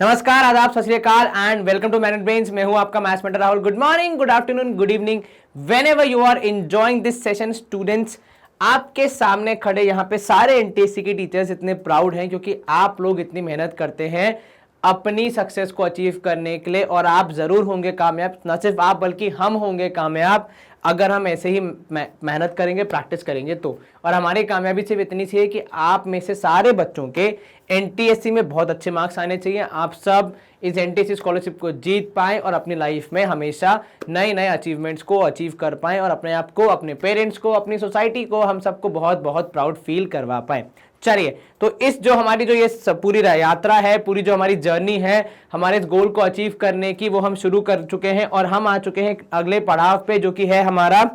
नमस्कार, आदाब, सत श्री अकाल and welcome to manage brains. मैं हूं आपका maths mentor Rahul. Good morning, good afternoon, good evening, whenever you are enjoying this session. Students, आपके सामने खड़े यहाँ पे सारे एनटीएससी के टीचर्स इतने प्राउड हैं क्योंकि आप लोग इतनी मेहनत करते हैं अपनी सक्सेस को अचीव करने के लिए, और आप जरूर होंगे कामयाब। न सिर्फ आप बल्कि हम होंगे कामयाब अगर हम ऐसे ही मेहनत करेंगे, प्रैक्टिस करेंगे तो। और हमारी कामयाबी सिर्फ इतनी सी है कि आप में से सारे बच्चों के एनटीएससी में बहुत अच्छे मार्क्स आने चाहिए। आप सब इस एनटीएससी स्कॉलरशिप को जीत पाएं और अपनी लाइफ में हमेशा नए नए अचीवमेंट्स को अचीव कर पाएं और अपने आप को, अपने पेरेंट्स को, अपनी सोसाइटी को, हम सबको बहुत बहुत प्राउड फील करवा पाएं। चलिए, तो इस जो हमारी जो ये पूरी यात्रा है, पूरी जो हमारी जर्नी है हमारे इस गोल को अचीव करने की, वो हम शुरू कर चुके हैं और हम आ चुके हैं अगले पड़ाव पे, जो कि है हमारा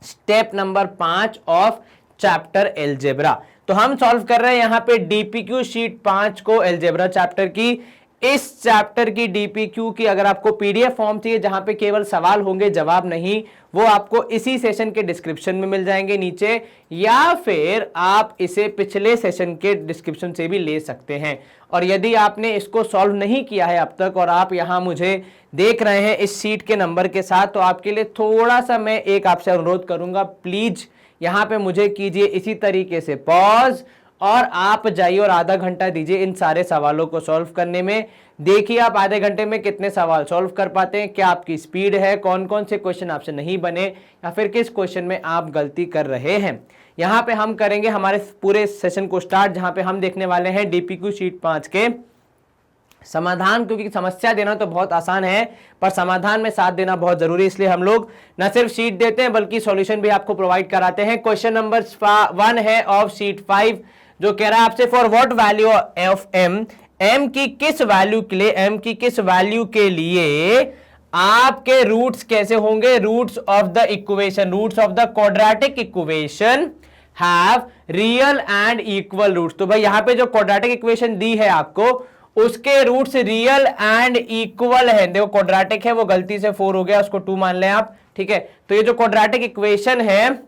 step number 5 of chapter algebra. तो हम सॉल्व कर रहे हैं यहाँ पे डीपीक्यू शीट 5 को, एलजेब्रा चैप्टर की। इस चैप्टर की डीपीक्यू की अगर आपको पीडीएफ फॉर्म चाहिए जहां पे केवल सवाल होंगे, जवाब नहीं, वो आपको इसी सेशन के डिस्क्रिप्शन में मिल जाएंगे नीचे, या फिर आप इसे पिछले सेशन के डिस्क्रिप्शन से भी ले सकते हैं। और यदि आपने इसको सॉल्व नहीं किया है अब तक और आप यहां मुझे देख रहे हैं इस शीट के नंबर के साथ, तो आपके लिए थोड़ा सा मैं एक आपसे अनुरोध करूंगा, प्लीज यहां पे मुझे कीजिए इसी तरीके से पॉज और आप जाइए और आधा घंटा दीजिए इन सारे सवालों को सॉल्व करने में। देखिए आप आधे घंटे में कितने सवाल सॉल्व कर पाते हैं, क्या आपकी स्पीड है, कौन कौन से क्वेश्चन आपसे नहीं बने या फिर किस क्वेश्चन में आप गलती कर रहे हैं। यहां पे हम करेंगे हमारे पूरे सेशन को स्टार्ट, जहां पे हम देखने वाले हैं डीपीक्यू शीट 5 के समाधान, क्योंकि समस्या देना तो बहुत आसान है पर समाधान में साथ देना बहुत जरूरी है। इसलिए हम लोग न सिर्फ शीट देते हैं बल्कि सॉल्यूशन भी आपको प्रोवाइड कराते हैं। क्वेश्चन नंबर 1 है ऑफ शीट 5, जो कह रहा है आपसे for what value of M, M की किस वैल्यू के लिए, एम की किस वैल्यू के लिए आपके रूट्स कैसे होंगे, roots of the equation, roots of the quadratic equation have real and equal roots. तो भाई यहां पे जो क्वाड्रेटिक इक्वेशन दी है आपको, उसके रूट्स रियल एंड इक्वल है। देखो क्वाड्रेटिक है, वो गलती से 4 हो गया, उसको 2 मान लें आप, ठीक है। तो ये जो क्वाड्रेटिक इक्वेशन है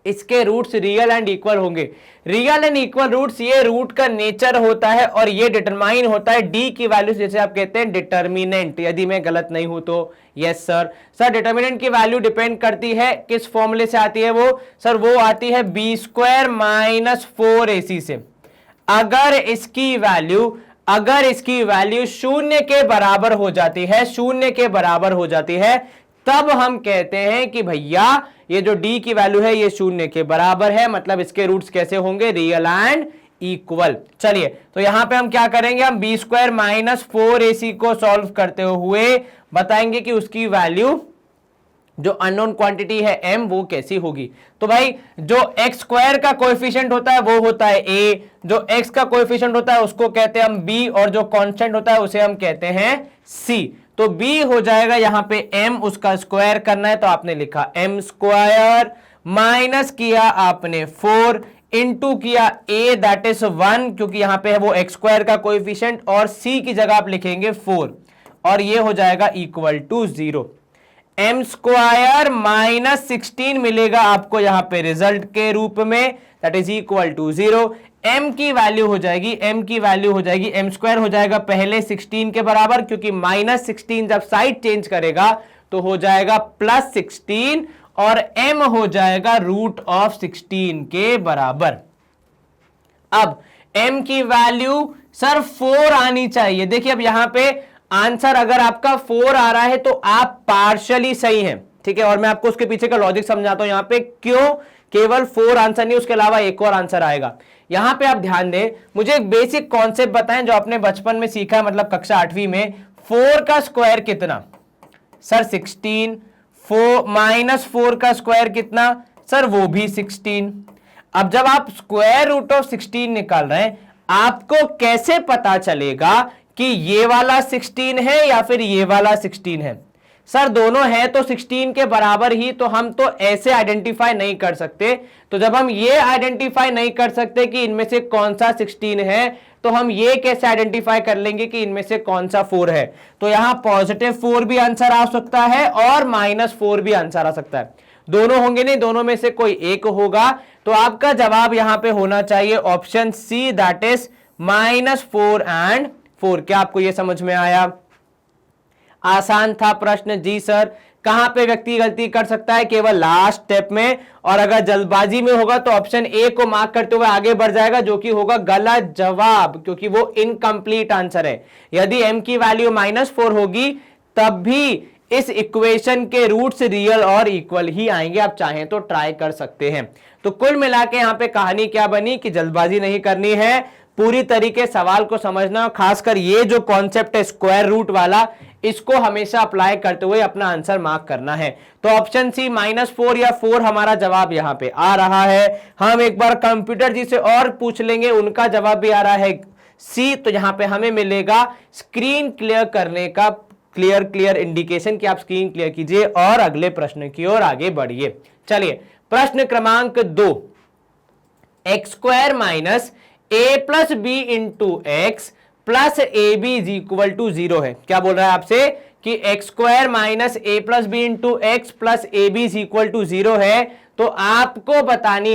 इसके रूट्स रियल एंड इक्वल होंगे। रियल एंड इक्वल रूट्स, ये रूट का नेचर होता है और ये डिटरमाइन होता है डी की वैल्यू, जैसे आप कहते हैं डिटर्मिनेंट, यदि मैं गलत नहीं हूं तो। यस सर डिटर्मिनेंट की वैल्यू डिपेंड करती है किस फॉर्मूले से आती है वो, सर वो आती है b² - 4ac से। अगर इसकी वैल्यू शून्य के बराबर हो जाती है, शून्य के बराबर हो जाती है, तब हम कहते हैं कि भैया ये जो d की वैल्यू है ये शून्य के बराबर है, मतलब इसके रूट्स कैसे होंगे, रियल एंड इक्वल। चलिए, तो यहां पे हम क्या करेंगे, हम b² - 4ac को सॉल्व करते हुए बताएंगे कि उसकी वैल्यू जो अननोन क्वांटिटी है m, वो कैसी होगी। तो भाई जो x² का कोएफिशिएंट होता है वो होता है a, जो x का कोएफिशिएंट होता है उसको कहते हैं हम b, और जो कांस्टेंट होता है उसे हम कहते हैं c। तो b हो जाएगा यहां पे m, उसका स्क्वायर करना है तो आपने लिखा m² माइनस किया आपने 4 इंटू किया a दैट इज 1, क्योंकि यहां पे है वो x² का कोएफिशिएंट, और c की जगह आप लिखेंगे 4 और ये हो जाएगा इक्वल टू 0। m² - 16 मिलेगा आपको यहां पे रिजल्ट के रूप में, that is equal to 0। m की वैल्यू हो जाएगी, m² हो जाएगा पहले 16 के बराबर, क्योंकि -16 जब साइड चेंज करेगा तो हो जाएगा +16 और m हो जाएगा √16 के बराबर। अब m की वैल्यू सर 4 आनी चाहिए। देखिए अब यहां पे आंसर अगर आपका 4 आ रहा है तो आप पार्शियली सही हैं, ठीक है। और मैं आपको उसके पीछे का लॉजिक समझाता हूं यहां पे, क्यों केवल 4 आंसर नहीं, उसके अलावा एक और आंसर आएगा। यहां पे आप ध्यान दें, मुझे एक बेसिक कॉन्सेप्ट बताएं जो आपने बचपन में सीखा है, मतलब कक्षा 8वीं में। 4 का स्क्वायर कितना, सर 16। -4 का स्क्वायर कितना, सर वो भी 16। अब जब आप स्क्वायर रूट ऑफ 16 निकाल रहे हैं, आपको कैसे पता चलेगा कि ये वाला 16 है या फिर ये वाला 16 है। सर दोनों है तो 16 के बराबर ही, तो हम तो ऐसे आइडेंटिफाई नहीं कर सकते। तो जब हम ये आइडेंटिफाई नहीं कर सकते कि इनमें से कौन सा 16 है, तो हम ये कैसे आइडेंटिफाई कर लेंगे कि इनमें से कौन सा 4 है। तो यहां +4 भी आंसर आ सकता है और -4 भी आंसर आ सकता है, दोनों होंगे नहीं, दोनों में से कोई एक होगा। तो आपका जवाब यहां पे होना चाहिए option C, that is -4 and 4। क्या आपको यह समझ में आया? आसान था प्रश्न जी सर। कहां पे व्यक्ति गलती कर सकता है? केवल लास्ट स्टेप में, और अगर जल्दबाजी में होगा तो ऑप्शन ए को मार्क करते हुए आगे बढ़ जाएगा, जो कि होगा गलत जवाब, क्योंकि वो इनकम्प्लीट आंसर है। यदि m की वैल्यू -4 होगी तब भी इस इक्वेशन के रूट्स रियल और इक्वल ही आएंगे। आप चाहें तो ट्राई कर सकते हैं। तो कुल मिला के यहां पे कहानी क्या बनी कि जल्दबाजी नहीं करनी है, पूरी तरीके सवाल को समझना, खासकर ये जो कॉन्सेप्ट है स्क्वायर रूट वाला, इसको हमेशा अप्लाई करते हुए अपना आंसर मार्क करना है। तो ऑप्शन सी -4 या 4 हमारा जवाब यहां पे आ रहा है। हम एक बार कंप्यूटर जी से और पूछ लेंगे, उनका जवाब भी आ रहा है सी। तो यहां पे हमें मिलेगा स्क्रीन क्लियर करने का क्लियर इंडिकेशन कि आप स्क्रीन क्लियर कीजिए और अगले प्रश्न की ओर आगे बढ़िए। चलिए प्रश्न क्रमांक 2, x² - a + b × x + ab = 0 है। क्या बोल रहा है आपसे कि x² - a + b × x + ab = 0 है। तो आपको बतानी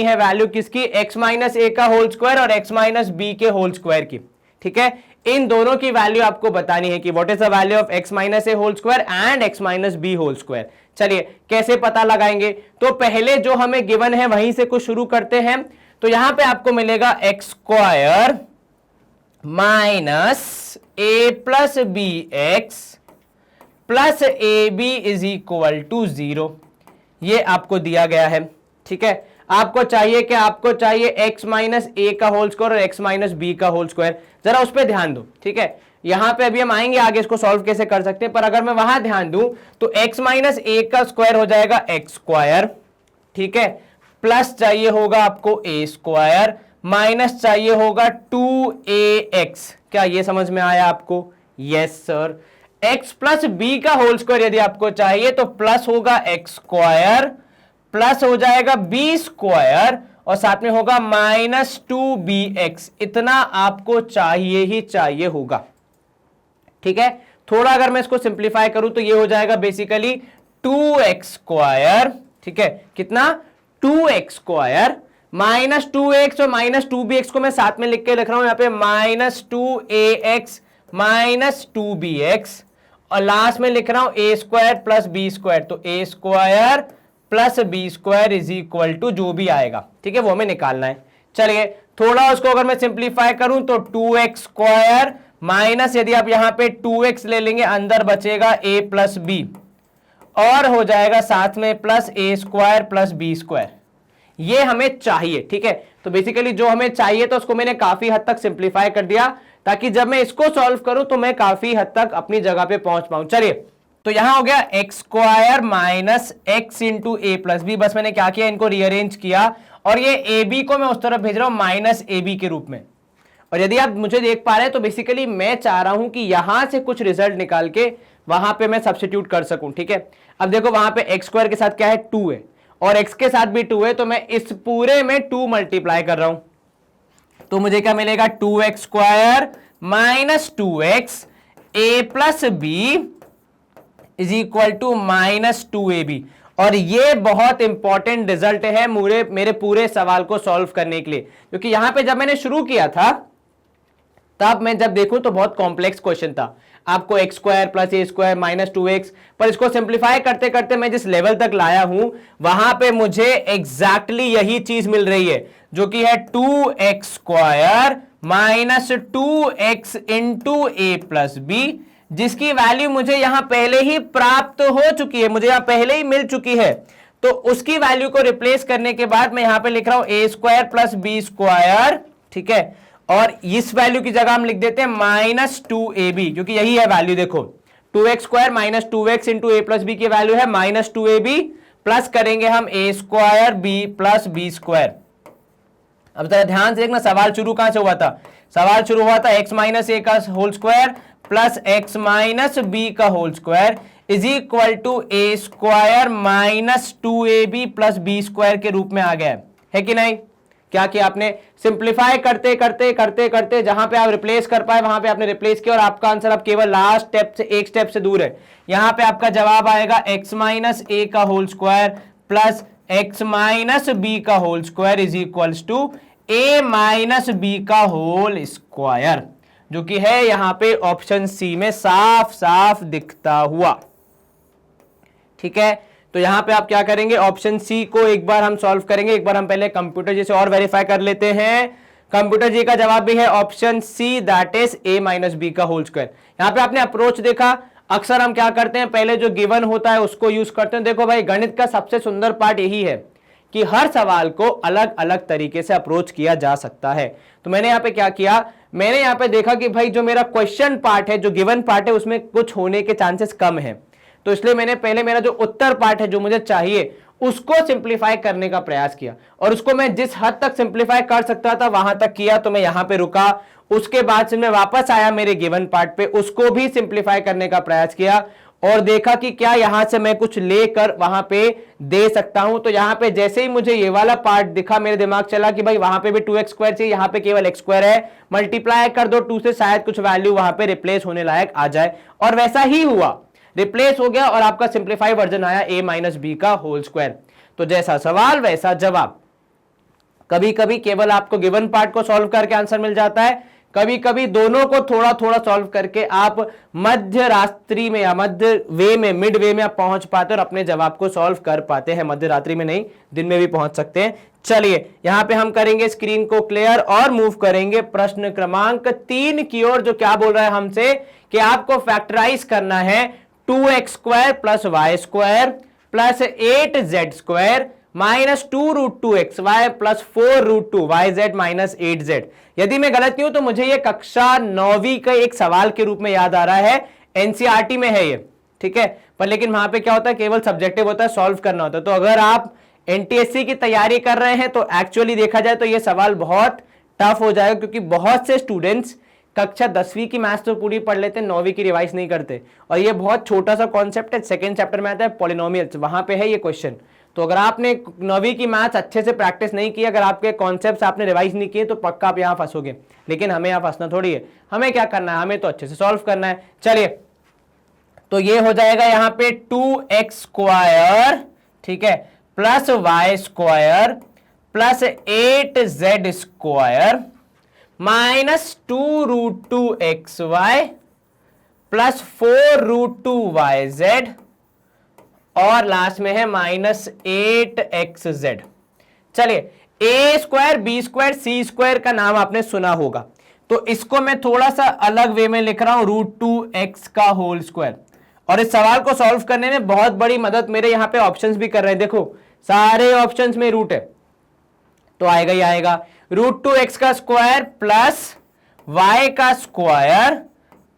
है वैल्यू किसकी? x - a का होल स्क्वायर और x - b के होल स्क्वायर की। ठीक है, इन दोनों की वैल्यू आपको बतानी है कि what is the value of x - a whole square and x - b whole square. चलिए कैसे पता लगाएंगे? तो पहले जो हमें गिवन है वहीं से कुछ शुरू करते हैं। तो यहां पे आपको मिलेगा x² - a + bx + ab = 0। ये आपको दिया गया है। ठीक है, आपको चाहिए x - a का होल स्क्वायर और x - b का होल स्क्वायर। जरा उस पर ध्यान दो। ठीक है, यहां पे अभी हम आएंगे आगे इसको सॉल्व कैसे कर सकते हैं, पर अगर मैं वहां ध्यान दूं तो x - a का स्क्वायर हो जाएगा x²। ठीक है, प्लस चाहिए होगा आपको a², माइनस चाहिए होगा 2ax। क्या ये समझ में आया आपको? Yes sir. x + b का होल स्क्वायर यदि आपको चाहिए तो प्लस होगा x², प्लस हो जाएगा b² और साथ में होगा -2bx। इतना आपको चाहिए ही चाहिए होगा। ठीक है, थोड़ा अगर मैं इसको सिंप्लीफाई करूं तो ये हो जाएगा बेसिकली 2x²। ठीक है, कितना? 2x² -2x और -2bx को मैं साथ में लिख के रख रहा हूं यहां पे, -2ax -2bx, और लास्ट में लिख रहा हूं a² + b²। तो a² + b² = जो भी आएगा। ठीक है, वो हमें निकालना है। चलिए थोड़ा उसको अगर मैं सिंप्लीफाई करूं तो 2x² माइनस, यदि आप यहां पे 2x ले लेंगे अंदर बचेगा a + b, और हो जाएगा साथ में +a² + b²। ये हमें चाहिए। ठीक है, तो बेसिकली जो हमें चाहिए तो उसको मैंने काफी हद तक सिंप्लीफाई कर दिया, ताकि जब मैं इसको सॉल्व करूं तो मैं काफी हद तक अपनी जगह पे पहुंच पाऊं। चलिए, तो यहां हो गया x² - x × a + b। बस मैंने क्या किया, इनको रीअरेंज किया, और ये ab को मैं उस तरफ भेज रहा हूं -ab के रूप में। और यदि आप मुझे देख पा रहे हैं तो बेसिकली मैं चाह रहा हूं कि यहां से कुछ रिजल्ट निकाल के वहां पे मैं सब्स्टिट्यूट कर सकूं। ठीक है, अब देखो वहां पे x² के साथ क्या है? 2 है, और x के साथ भी 2 है, तो मैं इस पूरे में 2 मल्टीप्लाई कर रहा हूं। तो मुझे क्या मिलेगा? 2x² - 2x a + b = -2ab। और ये बहुत इंपॉर्टेंट रिजल्ट है मेरे पूरे सवाल को सॉल्व करने के लिए, क्योंकि यहां पे जब मैंने शुरू किया था तब मैं जब देखूं तो बहुत कॉम्प्लेक्स क्वेश्चन था। आपको x² + a² -2x, पर इसको सिंप्लीफाई करते करते मैं जिस लेवल तक लाया हूं वहां पे मुझे एग्जैक्टली यही चीज मिल रही है, जो कि है 2x² - 2x × a + b, जिसकी वैल्यू मुझे यहां पहले ही प्राप्त हो चुकी है, मुझे यहां पहले ही मिल चुकी है। तो उसकी वैल्यू को रिप्लेस करने के बाद मैं यहां पे लिख रहा हूं a² + b²। ठीक है, और इस वैल्यू की जगह हम लिख देते हैं -2ab, क्योंकि यही है वैल्यू। देखो 2x² - 2x × a + b की वैल्यू है -2ab, प्लस करेंगे हम a² b + b²। अब जरा ध्यान से देखना, सवाल शुरू कहां से हुआ था? सवाल शुरू हुआ था x - a का whole square plus x - b का whole square = a² - 2ab + b² के रूप में आ गया है कि नहीं? क्या किया आपने? सिंप्लीफाई करते करते करते करते जहां पे आप रिप्लेस कर पाए वहां पे आपने रिप्लेस किया, और आपका आंसर अब केवल लास्ट स्टेप से एक स्टेप से दूर है। यहां पे आपका जवाब आएगा x - a का whole square plus x - b का whole square = a minus B का होल स्क्वायर, जो कि है यहां पे ऑप्शन सी में साफ साफ दिखता हुआ। ठीक है, तो यहां पे आप क्या करेंगे, ऑप्शन सी को एक बार हम सॉल्व करेंगे। एक बार हम पहले कंप्यूटर जी से और वेरीफाई कर लेते हैं। कंप्यूटर जी का जवाब भी है option C, that is a minus B का होल स्क्वायर। यहां पे आपने अप्रोच देखा, अक्सर हम क्या करते हैं, पहले जो गिवन होता है उसको यूज करते हैं। देखो भाई, गणित का सबसे सुंदर पार्ट यही है कि हर सवाल को अलग अलग तरीके से अप्रोच किया जा सकता है। तो मैंने यहां पे क्या किया, मैंने यहां पे देखा कि भाई जो मेरा क्वेश्चन पार्ट है, जो गिवन पार्ट है, उसमें कुछ होने के चांसेस कम है, तो इसलिए मैंने पहले मेरा जो उत्तर पार्ट है जो मुझे चाहिए उसको सिंप्लीफाई करने का प्रयास किया, और उसको मैं जिस हद तक सिंप्लीफाई कर सकता था वहां तक किया। तो मैं यहां पे रुका, उसके बाद से मैं वापस आया मेरे गिवन पार्ट पे, उसको भी सिंप्लीफाई करने का प्रयास किया और देखा कि क्या यहां से मैं कुछ लेकर वहां पे दे सकता हूं। तो यहां पे जैसे ही मुझे ये वाला पार्ट दिखा, मेरे दिमाग चला कि भाई वहां पे भी 2x स्क्वायर चाहिए, यहां पे केवल x स्क्वायर है, मल्टीप्लाई कर दो 2 से, शायद कुछ वैल्यू वहां पे रिप्लेस होने लायक आ जाए। और वैसा ही हुआ, रिप्लेस हो गया और आपका सिंप्लीफाई वर्जन आया a माइनस बी का होल स्क्वायर। तो जैसा सवाल वैसा जवाब। कभी कभी केवल आपको गिवन पार्ट को सॉल्व करके आंसर मिल जाता है, कभी कभी दोनों को थोड़ा थोड़ा सॉल्व करके आप मध्य रात्रि में या मध्य वे में, मिड वे में आप पहुंच पाते हैं और अपने जवाब को सॉल्व कर पाते हैं। मध्य रात्रि में नहीं, दिन में भी पहुंच सकते हैं। चलिए यहां पे हम करेंगे स्क्रीन को क्लियर और मूव करेंगे प्रश्न क्रमांक 3 की ओर, जो क्या बोल रहा है हमसे कि आपको फैक्टराइज करना है 2x square plus Y square plus 8z square minus 2√2 xy plus 4√2 yz minus 8z। यदि मैं गलत नहीं हूं तो मुझे ये कक्षा 9वीं का एक सवाल के रूप में याद आ रहा है, एनसीईआरटी में है ये। ठीक है, पर लेकिन वहां पे क्या होता है, केवल सब्जेक्टिव होता है, सॉल्व करना होता है। तो अगर आप एनटीएससी की तैयारी कर रहे हैं तो एक्चुअली देखा जाए तो ये सवाल बहुत टफ हो जाएगा, क्योंकि बहुत से स्टूडेंट्स कक्षा 10वीं की मैथ्स तो पूरी पढ़ लेते हैं, 9वीं की रिवाइज नहीं करते। और ये बहुत छोटा सा कॉन्सेप्ट है, सेकंड चैप्टर में आता है पॉलिनोमियल्स, वहां पे है ये क्वेश्चन। तो अगर आपने 9वीं की मैथ्स अच्छे से प्रैक्टिस नहीं की, अगर आपके कॉन्सेप्ट्स आपने रिवाइज नहीं किए, तो पक्का आप यहां फंसोगे। लेकिन हमें यहां फंसना थोड़ी है, हमें क्या करना है, हमें तो अच्छे से सॉल्व करना है। चलिए, तो ये हो जाएगा यहां पे 2x स्क्वायर, ठीक है, plus Y square plus 8z square minus 2√2xy plus 4√2yz और लास्ट में है माइनस 8xz। चलिए, a square B square C square का नाम आपने सुना होगा, तो इसको मैं थोड़ा सा अलग वे में लिख रहा हूं, √2x का होल स्क्वायर। और इस सवाल को सॉल्व करने में बहुत बड़ी मदद मेरे यहां पे ऑप्शंस भी कर रहे हैं। देखो सारे ऑप्शंस में रूट है, तो आएगा ही आएगा √2x का स्क्वायर प्लस y का स्क्वायर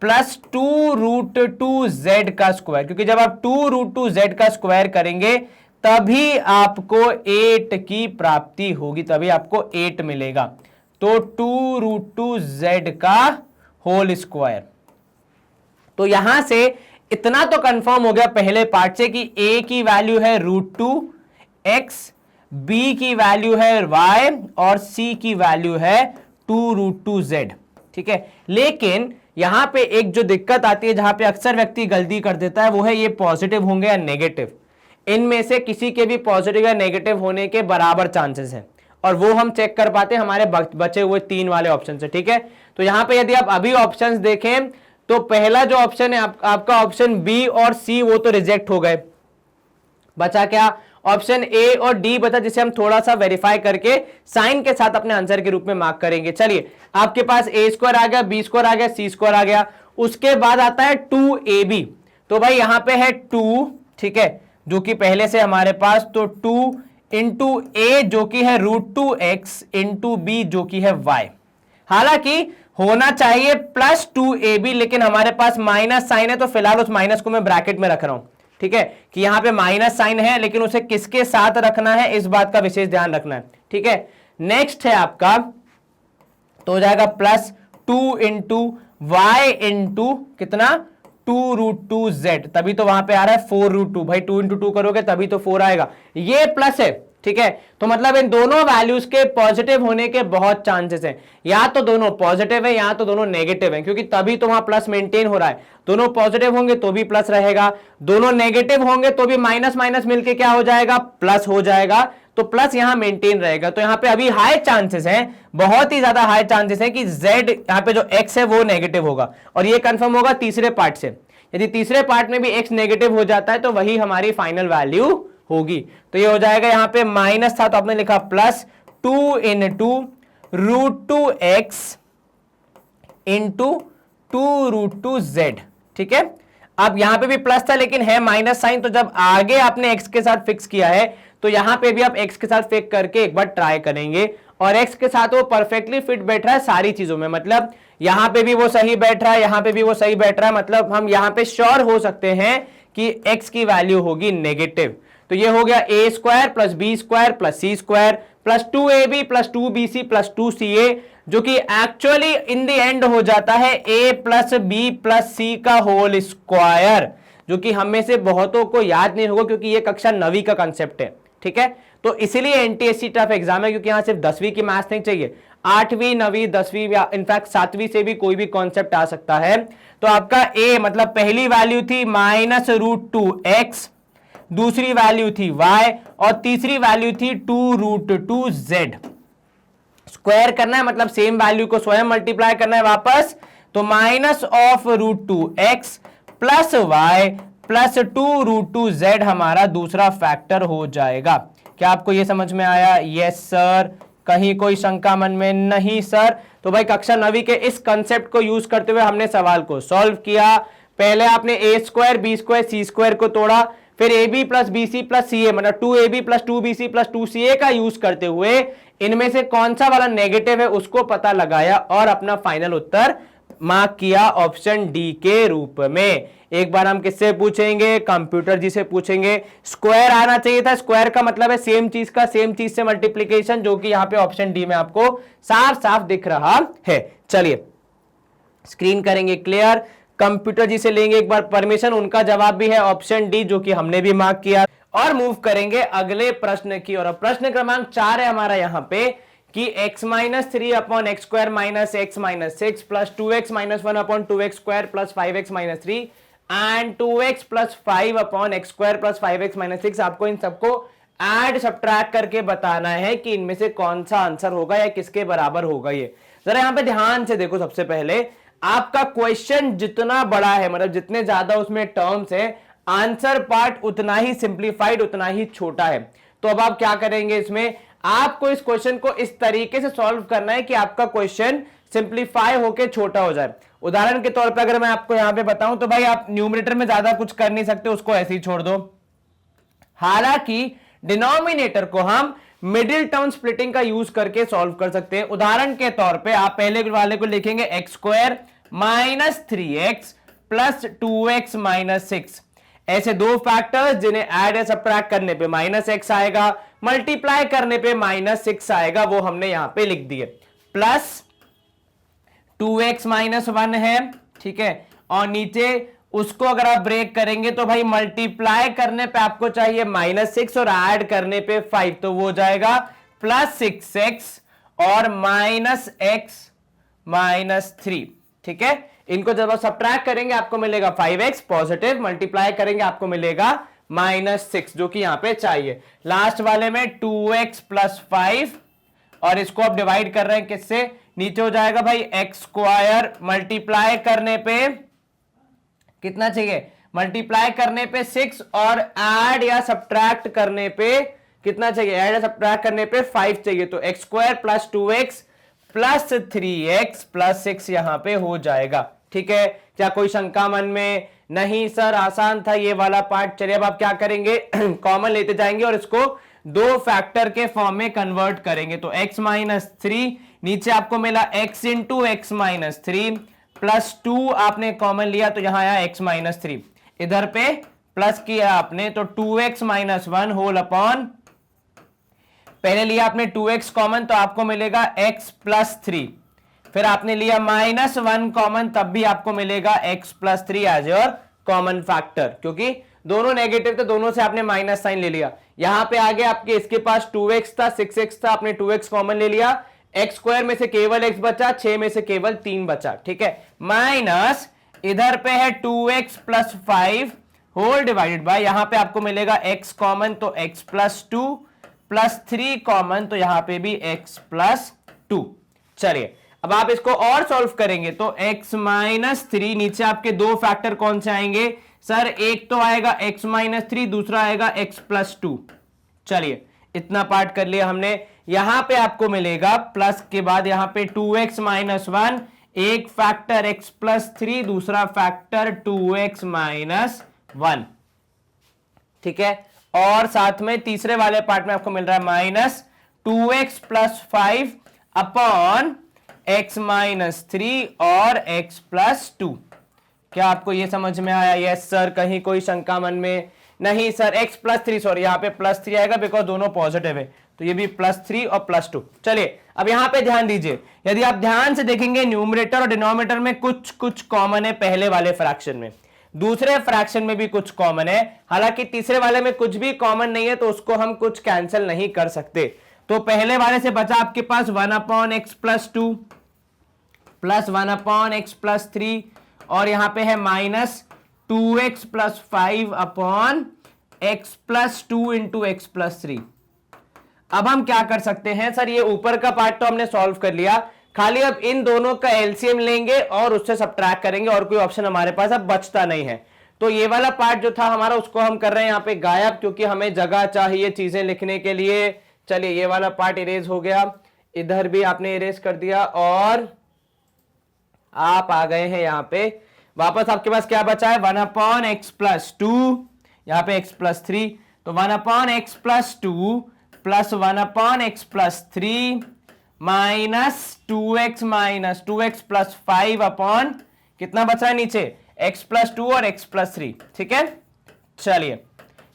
प्लस 2√2z का स्क्वायर, क्योंकि जब आप 2√2z का स्क्वायर करेंगे तभी आपको 8 की प्राप्ति होगी, तभी आपको 8 मिलेगा। तो 2√2z का होल स्क्वायर। तो यहां से इतना तो कंफर्म हो गया पहले पार्ट से कि a की वैल्यू है √2x, b की वैल्यू है y और c की वैल्यू है 2√2z। ठीक है, लेकिन यहां पे एक जो दिक्कत आती है, जहां पे अक्सर व्यक्ति गलती कर देता है, वो है ये पॉजिटिव होंगे या नेगेटिव। इनमें से किसी के भी पॉजिटिव या नेगेटिव होने के बराबर चांसेस हैं, और वो हम चेक कर पाते हैं हमारे बचे हुए 3 वाले ऑप्शन से। ठीक है, तो यहां पे यदि आप अभी ऑप्शंस देखें तो पहला जो ऑप्शन है आपका ऑप्शन बी और सी, वो तो रिजेक्ट हो गए। बचा क्या, ऑप्शन ए और डी बचा, जिसे हम थोड़ा सा वेरीफाई करके साइन के साथ अपने आंसर के रूप में मार्क करेंगे। चलिए, आपके पास ए स्क्वायर आ गया, बी स्क्वायर आ गया, सी स्क्वायर आ गया, उसके बाद आता है 2ab। तो भाई यहां पे है 2, ठीक है, जो कि पहले से हमारे पास, तो 2 इंटू ए जो कि है √2x इंटू बी जो कि है y। हालांकि होना चाहिए प्लस 2ab, लेकिन हमारे पास माइनस साइन है, तो फिलहाल उस माइनस को मैं ब्रैकेट में रख रहा हूं। ठीक है, कि यहां पे माइनस साइन है, लेकिन उसे किसके साथ रखना है, इस बात का विशेष ध्यान रखना है। ठीक है, नेक्स्ट है आपका, तो हो जाएगा प्लस 2 इंटू वाई इंटू कितना 2√2z, तभी तो वहां पे आ रहा है 4√2। भाई 2 इंटू 2 करोगे तभी तो 4 आएगा, ये प्लस है। ठीक है, तो मतलब इन दोनों वैल्यूज के पॉजिटिव होने के बहुत चांसेस हैं, या तो दोनों पॉजिटिव है या तो दोनों नेगेटिव है, क्योंकि तभी तो वहां प्लस मेंटेन हो रहा है। दोनों पॉजिटिव होंगे तो भी प्लस रहेगा, दोनों नेगेटिव होंगे तो भी माइनस माइनस मिलके क्या हो जाएगा, प्लस हो जाएगा। तो प्लस यहां मेंटेन रहेगा। तो यहां पे अभी हाई चांसेस हैं, बहुत ही ज्यादा हाई चांसेस हैं कि z यहां पे जो x है वो नेगेटिव होगा, और ये कंफर्म होगा तीसरे पार्ट से। यदि तीसरे पार्ट में भी x नेगेटिव हो जाता है तो वही हमारी फाइनल वैल्यू होगी। तो ये हो जाएगा, यहां पे माइनस था तो आपने लिखा plus 2 into √2x into 2√2z। ठीक है, अब यहां पे भी प्लस था लेकिन है माइनस साइन, तो जब आगे आपने x के साथ फिक्स किया है तो यहां पे भी आप x के साथ फिक्स करके एक बार ट्राई करेंगे, और x के साथ वो परफेक्टली फिट बैठ रहा है सारी चीजों में, मतलब यहां पे भी वो सही बैठ रहा है, यहां पे भी वो सही बैठ रहा है, मतलब हम यहां पे श्योर हो सकते हैं कि x की वैल्यू होगी नेगेटिव। तो ये हो गया a square plus B square plus C square plus 2ab plus 2bc plus 2ca, जो कि एक्चुअली इन द एंड हो जाता है a प्लस बी प्लस सी का होल स्क्वायर, जो कि हम में से बहुतों को याद नहीं होगा क्योंकि ये कक्षा 9वीं का कंसेप्ट है। ठीक है, तो इसीलिए एनटीएससी टफ एग्जाम है, क्योंकि यहां सिर्फ 10वीं की मैथ्स नहीं चाहिए, 8वीं 9वीं 10वीं या इनफैक्ट 7वीं से भी कोई भी कॉन्सेप्ट आ सकता है। तो आपका a मतलब पहली वैल्यू थी -√2x, दूसरी वैल्यू थी y, और तीसरी वैल्यू थी 2√2z। स्क्वायर करना है मतलब सेम वैल्यू को स्वयं मल्टीप्लाई करना है वापस, तो -√2x plus y plus 2√2z हमारा दूसरा फैक्टर हो जाएगा। क्या आपको यह समझ में आया? Yes sir. कहीं कोई शंका मन में? नहीं सर। तो भाई कक्षा 9वीं के इस कंसेप्ट को यूज करते हुए हमने सवाल को सॉल्व किया। पहले आपने a square B square C square को तोड़ा, फिर ab plus B C plus C A मतलब 2ab plus 2bc plus 2ca का यूज करते हुए इनमें से कौन सा वाला नेगेटिव है उसको पता लगाया और अपना फाइनल उत्तर मार्क किया ऑप्शन डी के रूप में। एक बार हम किससे पूछेंगे? कंप्यूटर जी से पूछेंगे। स्क्वायर आना चाहिए था, स्क्वायर का मतलब है सेम चीज का सेम चीज से मल्टीप्लीकेशन, जो कि यहां पे ऑप्शन डी में आपको साफ साफ दिख रहा है। चलिए स्क्रीन करेंगे क्लियर, कंप्यूटर जी से लेंगे एक बार परमिशन, उनका जवाब भी है ऑप्शन डी जो कि हमने भी मार्क किया, और मूव करेंगे अगले प्रश्न की ओर। प्रश्न क्रमांक 4 है हमारा यहां पे कि x - 3 upon x square minus x minus 6 plus 2x - 1 upon 2x square plus 5x - 3 and 2x plus 5 upon x square plus 5x - 6। आपको इन सबको ऐड सब्ट्रैक्ट करके बताना है कि इनमें से कौन सा आंसर होगा या किसके बराबर होगा। ये जरा यहां पे ध्यान से देखो। सबसे पहले आपका क्वेश्चन जितना बड़ा है, मतलब जितने ज्यादा उसमें टर्म्स है, आंसर पार्ट उतना ही सिंप्लीफाइड उतना ही छोटा है। तो अब आप क्या करेंगे, इसमें आपको इस क्वेश्चन को इस तरीके से सॉल्व करना है कि आपका क्वेश्चन सिंप्लीफाई होकर छोटा हो जाए। उदाहरण के तौर पर अगर मैं आपको यहां पे बताऊं तो भाई आप न्यूमरेटर में ज्यादा कुछ कर नहीं सकते, उसको ऐसे ही छोड़ दो। हालांकि डिनोमिनेटर को हम मिडिल टर्म स्प्लिटिंग का यूज करके सॉल्व कर सकते हैं। उदाहरण के तौर पे आप पहले वाले को लिखेंगे x square minus 3x plus 2x minus 6। ऐसे दो फैक्टर्स जिन्हें ऐड या सब्ट्रैक्ट करने पे -x आएगा, मल्टीप्लाई करने पे -6 आएगा, वो हमने यहां पे लिख दिए। प्लस 2x - 1 है, ठीक है, और नीचे उसको अगर आप ब्रेक करेंगे तो भाई मल्टीप्लाई करने पे आपको चाहिए -6 और ऐड करने पे 5, तो वो हो जाएगा प्लस 6x और -x - 3। ठीक है, इनको जब आप सब्ट्रैक्ट करेंगे आपको मिलेगा 5x पॉजिटिव, मल्टीप्लाई करेंगे आपको मिलेगा -6 जो कि यहां पे चाहिए। लास्ट वाले में 2x प्लस 5 और इसको आप डिवाइड कर रहे हैं किससे? नीचे हो जाएगा भाई एक्स स्क्वायर, मल्टीप्लाई करने पे कितना चाहिए? मल्टीप्लाई करने पे 6 और ऐड या सब्ट्रैक्ट करने पे कितना चाहिए? ऐड या सब्ट्रैक्ट करने पे 5 चाहिए। तो x square plus 2x plus 3x plus 6 यहां पे हो जाएगा। ठीक है, क्या कोई शंका मन में? नहीं सर, आसान था ये वाला पार्ट। चलिए अब आप क्या करेंगे, कॉमन लेते जाएंगे और इसको दो फैक्टर के फॉर्म में कन्वर्ट करेंगे। तो x - 3 नीचे आपको मिला x इंटू एक्स - 3 प्लस 2 आपने कॉमन लिया तो यहां आया x - 3, इधर पे प्लस किया आपने तो 2x - 1 होल अपॉन, पहले लिया आपने 2x कॉमन तो आपको मिलेगा x प्लस 3, फिर आपने लिया -1 कॉमन तब भी आपको मिलेगा x plus 3 as your common factor, क्योंकि दोनों नेगेटिव थे, दोनों से आपने माइनस साइन ले लिया। यहां पे आगे आपके इसके पास 2x था 6x था, आपने 2x कॉमन ले लिया, एक्स स्क्वायर में से केवल x बचा, 6 में से केवल 3 बचा। ठीक है, माइनस इधर पे है 2x plus 5 whole divided by, यहां पे आपको मिलेगा x कॉमन तो x प्लस 2 +3 कॉमन, तो यहां पे भी x+2। चलिए अब आप इसको और सॉल्व करेंगे तो x-3, नीचे आपके दो फैक्टर कौन से आएंगे सर? एक तो आएगा x-3, दूसरा आएगा x+2। चलिए इतना पार्ट कर लिया हमने। यहां पे आपको मिलेगा प्लस के बाद यहां पे 2x-1, एक फैक्टर x+3, दूसरा फैक्टर 2x-1। ठीक है, और साथ में तीसरे वाले पार्ट में आपको मिल रहा है -2x+5 अपॉन x-3 और x+2। क्या आपको यह समझ में आया? Yes sir. कहीं कोई शंका मन में? नहीं सर, x+3, सॉरी यहाँ पे +3 आएगा बिकॉज दोनों पॉजिटिव है, तो ये भी +3 और +2। चलिए अब यहां पे ध्यान दीजिए, यदि आप ध्यान से देखेंगे न्यूमरेटर और डिनोमिनेटर में कुछ कुछ कॉमन है पहले वाले फ्रैक्शन में, दूसरे फ्रैक्शन में भी कुछ कॉमन है, हालांकि तीसरे वाले में कुछ भी कॉमन नहीं है तो उसको हम कुछ कैंसिल नहीं कर सकते। तो पहले वाले से बचा आपके पास 1/x+2 प्लस 1/x+3 और यहां पे है -2x+5 upon x+2 into x+3। अब हम क्या कर सकते हैं सर? ये ऊपर का पार्ट तो हमने सॉल्व कर लिया, खाली अब इन दोनों का एलसीएम लेंगे और उससे सब्ट्रैक्ट करेंगे, और कोई ऑप्शन हमारे पास अब बचता नहीं है। तो ये वाला पार्ट जो था हमारा उसको हम कर रहे हैं यहाँ पे गायब, क्योंकि हमें जगह चाहिए चीजें लिखने के लिए। चलिए ये वाला पार्ट इरेज हो गया, इधर भी आपने इरेज कर दिया, और आप आ गए हैं यहाँ पे वापस। आपके पास क्या बचा है? 1/x+2, यहाँ पे x+3, तो 1/x+2 plus 1/x+3 -2x+5 upon कितना बचा है नीचे? x+2 और x+3। ठीक है, चलिए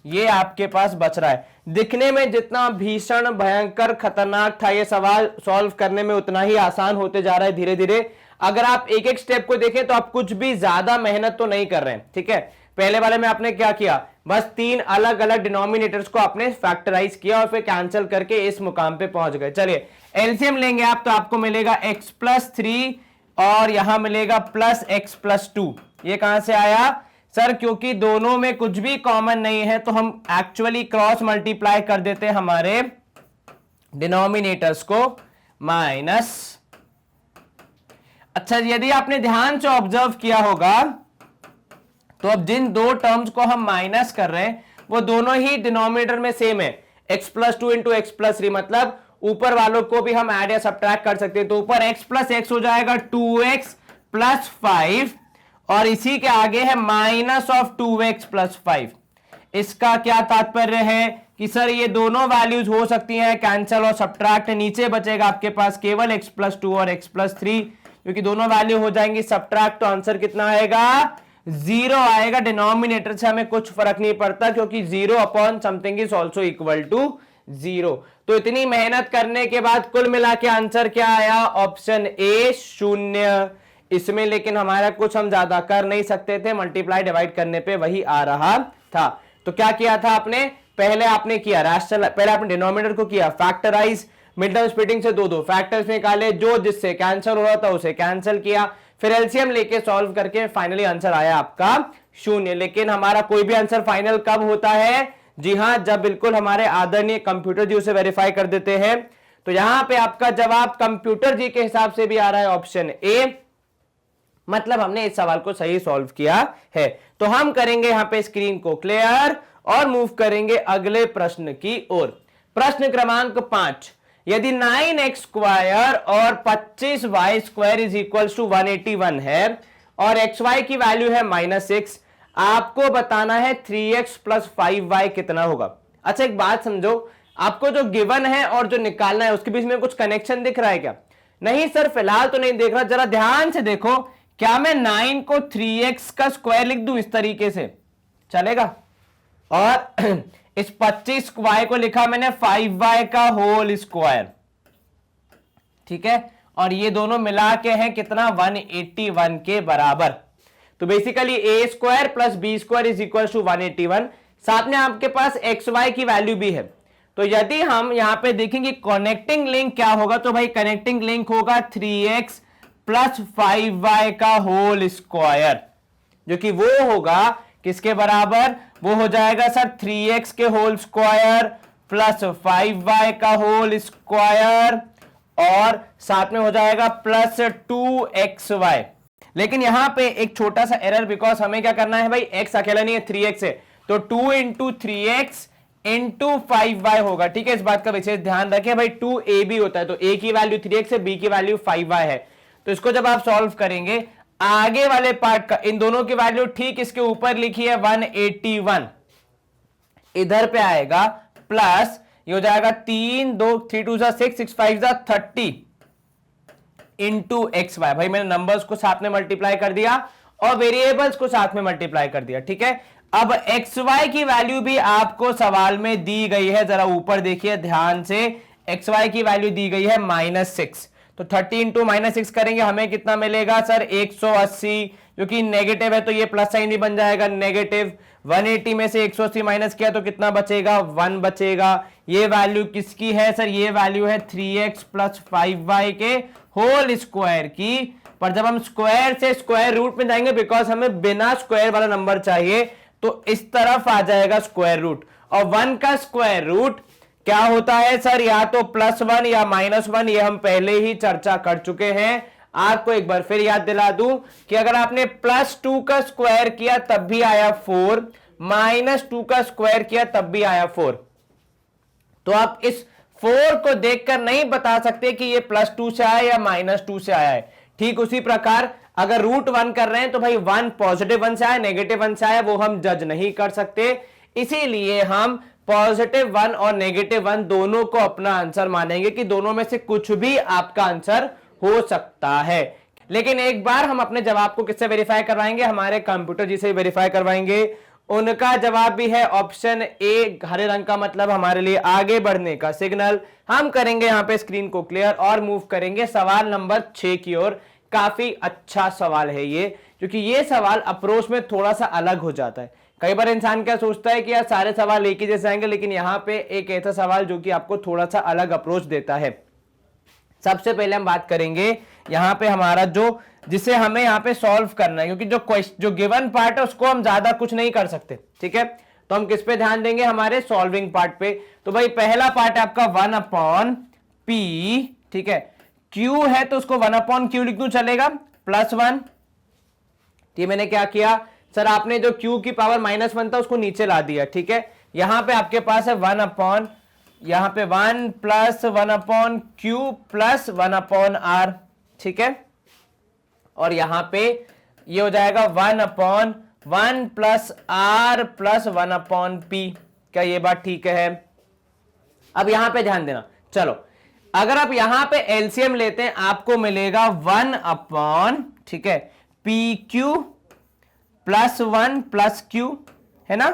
ये आपके पास बच रहा है। दिखने में जितना भीषण भयंकर खतरनाक था ये सवाल, सॉल्व करने में उतना ही आसान होते जा रहा है धीरे धीरे। अगर आप एक एक स्टेप को देखें तो आप कुछ भी ज्यादा मेहनत तो नहीं कर रहे हैं। ठीक है, पहले वाले में आपने क्या किया? बस 3 अलग अलग डिनोमिनेटर्स को आपने फैक्टराइज किया और फिर कैंसिल करके इस मुकाम पे पहुंच गए। चलिए एलसीएम लेंगे आप, तो आपको मिलेगा x+3 और यहां मिलेगा +x+2। ये कहां से आया सर? क्योंकि दोनों में कुछ भी कॉमन नहीं है तो हम एक्चुअली क्रॉस मल्टीप्लाई कर देते हैं हमारे डिनोमिनेटर्स को माइनस। अच्छा, यदि आपने ध्यान से ऑब्जर्व किया होगा तो अब जिन दो टर्म्स को हम माइनस कर रहे हैं वो दोनों ही डिनोमिनेटर में सेम है, x+2 इंटू x+3, मतलब ऊपर वालों को भी हम ऐड या सब्ट्रैक्ट कर सकते हैं। तो ऊपर x+x हो जाएगा 2x+5 और इसी के आगे है -2x+5। इसका क्या तात्पर्य है कि सर ये दोनों वैल्यूज हो सकती हैं कैंसिल और सब्ट्रैक्ट, नीचे बचेगा आपके पास केवल x+2 और x+3, क्योंकि दोनों वैल्यू हो जाएंगी सब्ट्रैक्ट, तो आंसर कितना आएगा? 0 आएगा। डिनोमिनेटर से हमें कुछ फर्क नहीं पड़ता क्योंकि 0 upon something is also equal to 0। तो इतनी मेहनत करने के बाद कुल मिला के आंसर क्या आया? Option A 0। इसमें लेकिन हमारा कुछ हम ज्यादा कर नहीं सकते थे, मल्टीप्लाई डिवाइड करने पे वही आ रहा था। तो क्या किया था आपने? पहले आपने किया रैशनल, पहले आपने डिनोमिनेटर को किया फैक्टराइज, मिड टर्म स्प्लिटिंग से दो फैक्टर्स निकाले, जो जिससे कैंसिल हो रहा था उसे कैंसिल किया, फिर एलसीएम लेके सॉल्व करके फाइनली आंसर आया आपका 0। लेकिन हमारा कोई भी आंसर फाइनल कब होता है? जी हां, जब बिल्कुल हमारे आदरणीय कंप्यूटर जी उसे वेरीफाई कर देते हैं। तो यहां पे आपका जवाब कंप्यूटर जी के हिसाब से भी आ रहा है ऑप्शन ए, मतलब हमने इस सवाल को सही सॉल्व किया है। तो हम करेंगे यहां पे स्क्रीन को क्लियर और मूव करेंगे अगले प्रश्न की ओर। प्रश्न क्रमांक 5, यदि 9x² और 25y² इज इक्वल टू 181 है और xy की वैल्यू है -6, आपको बताना है 3x + 5y कितना होगा। अच्छा एक बात समझो, आपको जो गिवन है और जो निकालना है उसके बीच में कुछ कनेक्शन दिख रहा है क्या? नहीं सर, फिलहाल तो नहीं देख रहा। जरा ध्यान से देखो, क्या मैं 9 को 3x का स्क्वायर लिख दूं इस तरीके से, चलेगा? और इस 25y को लिखा मैंने 5y का होल स्क्वायर, ठीक है? और ये दोनों मिला के हैं कितना? 181 के बराबर। तो basically a² + b² is equal to 181। साथ में आपके पास xy की वैल्यू भी है। तो यदि हम यहां पे देखेंगे कनेक्टिंग लिंक क्या होगा, तो भाई कनेक्टिंग लिंक होगा 3x + 5y का होल स्क्वायर, जो कि वो होगा किसके बराबर? वो हो जाएगा सर 3x के होल स्क्वायर प्लस 5y का होल स्क्वायर और साथ में हो जाएगा प्लस 2xy। लेकिन यहां पे एक छोटा सा एरर, बिकॉज हमें क्या करना है भाई, x अकेला नहीं है, 3x है, तो 2 इंटू 3x इंटू 5y होगा। ठीक है, इस बात का विशेष ध्यान रखें भाई, 2a भी होता है, तो a की वैल्यू 3x है, b की वैल्यू 5y है। तो इसको जब आप सॉल्व करेंगे, आगे वाले पार्ट का इन दोनों की वैल्यू ठीक इसके ऊपर लिखी है 181, इधर पे आएगा प्लस, ये हो जाएगा 3 2 6 6 5 30 इंटू एक्स वाई। भाई मैंने नंबर्स को साथ में मल्टीप्लाई कर दिया और वेरिएबल्स को साथ में मल्टीप्लाई कर दिया। ठीक है, अब एक्स वाई की वैल्यू भी आपको सवाल में दी गई है, जरा ऊपर देखिए ध्यान से, एक्स वाई की वैल्यू दी गई है -6, तो 30 इंटू -6 करेंगे, हमें कितना मिलेगा सर 180, जो कि नेगेटिव है तो ये प्लस साइन भी बन जाएगा नेगेटिव। 180 में से 180 माइनस किया तो कितना बचेगा, 1 बचेगा। ये वैल्यू किसकी है सर, ये वैल्यू है 3x प्लस 5y के होल स्क्वायर की। पर जब हम स्क्वायर से स्क्वायर रूट में जाएंगे, बिकॉज हमें बिना स्क्वायर वाला नंबर चाहिए, तो इस तरफ आ जाएगा स्क्वायर रूट, और 1 का स्क्वायर रूट क्या होता है सर, या तो +1 या -1, ये हम पहले ही चर्चा कर चुके हैं। आपको एक बार फिर याद दिला दूं कि अगर आपने +2 का स्क्वायर किया तब भी आया 4, -2 का स्क्वायर किया तब भी आया 4, तो आप इस 4 को देखकर नहीं बता सकते कि ये +2 से आया या -2 से आया है। ठीक उसी प्रकार अगर √1 कर रहे हैं तो भाई 1 पॉजिटिव 1 से आया, नेगेटिव 1 से आया, वो हम जज नहीं कर सकते, इसीलिए हम +1 और -1 दोनों को अपना आंसर मानेंगे कि दोनों में से कुछ भी आपका आंसर हो सकता है। लेकिन एक बार हम अपने जवाब को किससे वेरीफाई करवाएंगे, हमारे कंप्यूटर जी से वेरीफाई करवाएंगे। उनका जवाब भी है ऑप्शन ए, हरे रंग का मतलब हमारे लिए आगे बढ़ने का सिग्नल। हम करेंगे यहां पे स्क्रीन को क्लियर और मूव करेंगे सवाल नंबर 6 की ओर। काफी अच्छा सवाल है ये, क्योंकि ये सवाल अप्रोच में थोड़ा सा अलग हो जाता है। कई बार इंसान क्या सोचता है कि यार सारे सवाल एक ही जैसे आएंगे, लेकिन यहां पे एक ऐसा सवाल जो कि आपको थोड़ा सा अलग अप्रोच देता है। सबसे पहले हम बात करेंगे यहां पे हमारा जो, जिसे हमें यहां पे सॉल्व करना है, क्योंकि जो गिवन पार्ट है उसको हम ज्यादा कुछ नहीं कर सकते। ठीक है, तो हम किस पे ध्यान देंगे, हमारे सॉल्विंग पार्ट पे। तो भाई पहला पार्ट है आपका 1/p, ठीक है, q है तो उसको 1/q लिख दूं, चलेगा, +1। ये मैंने क्या किया सर, आपने जो q की पावर -1 था उसको नीचे ला दिया। ठीक है, यहां पे आपके पास है 1/, यहां पे 1 + 1/q + 1/r। ठीक है, और यहां पे ये हो जाएगा 1/1 + r + 1/p। क्या ये बात ठीक है? अब यहां पे ध्यान देना, चलो अगर आप यहां पे एलसीएम लेते हैं आपको मिलेगा 1/, ठीक है, pq +1 + q, है ना,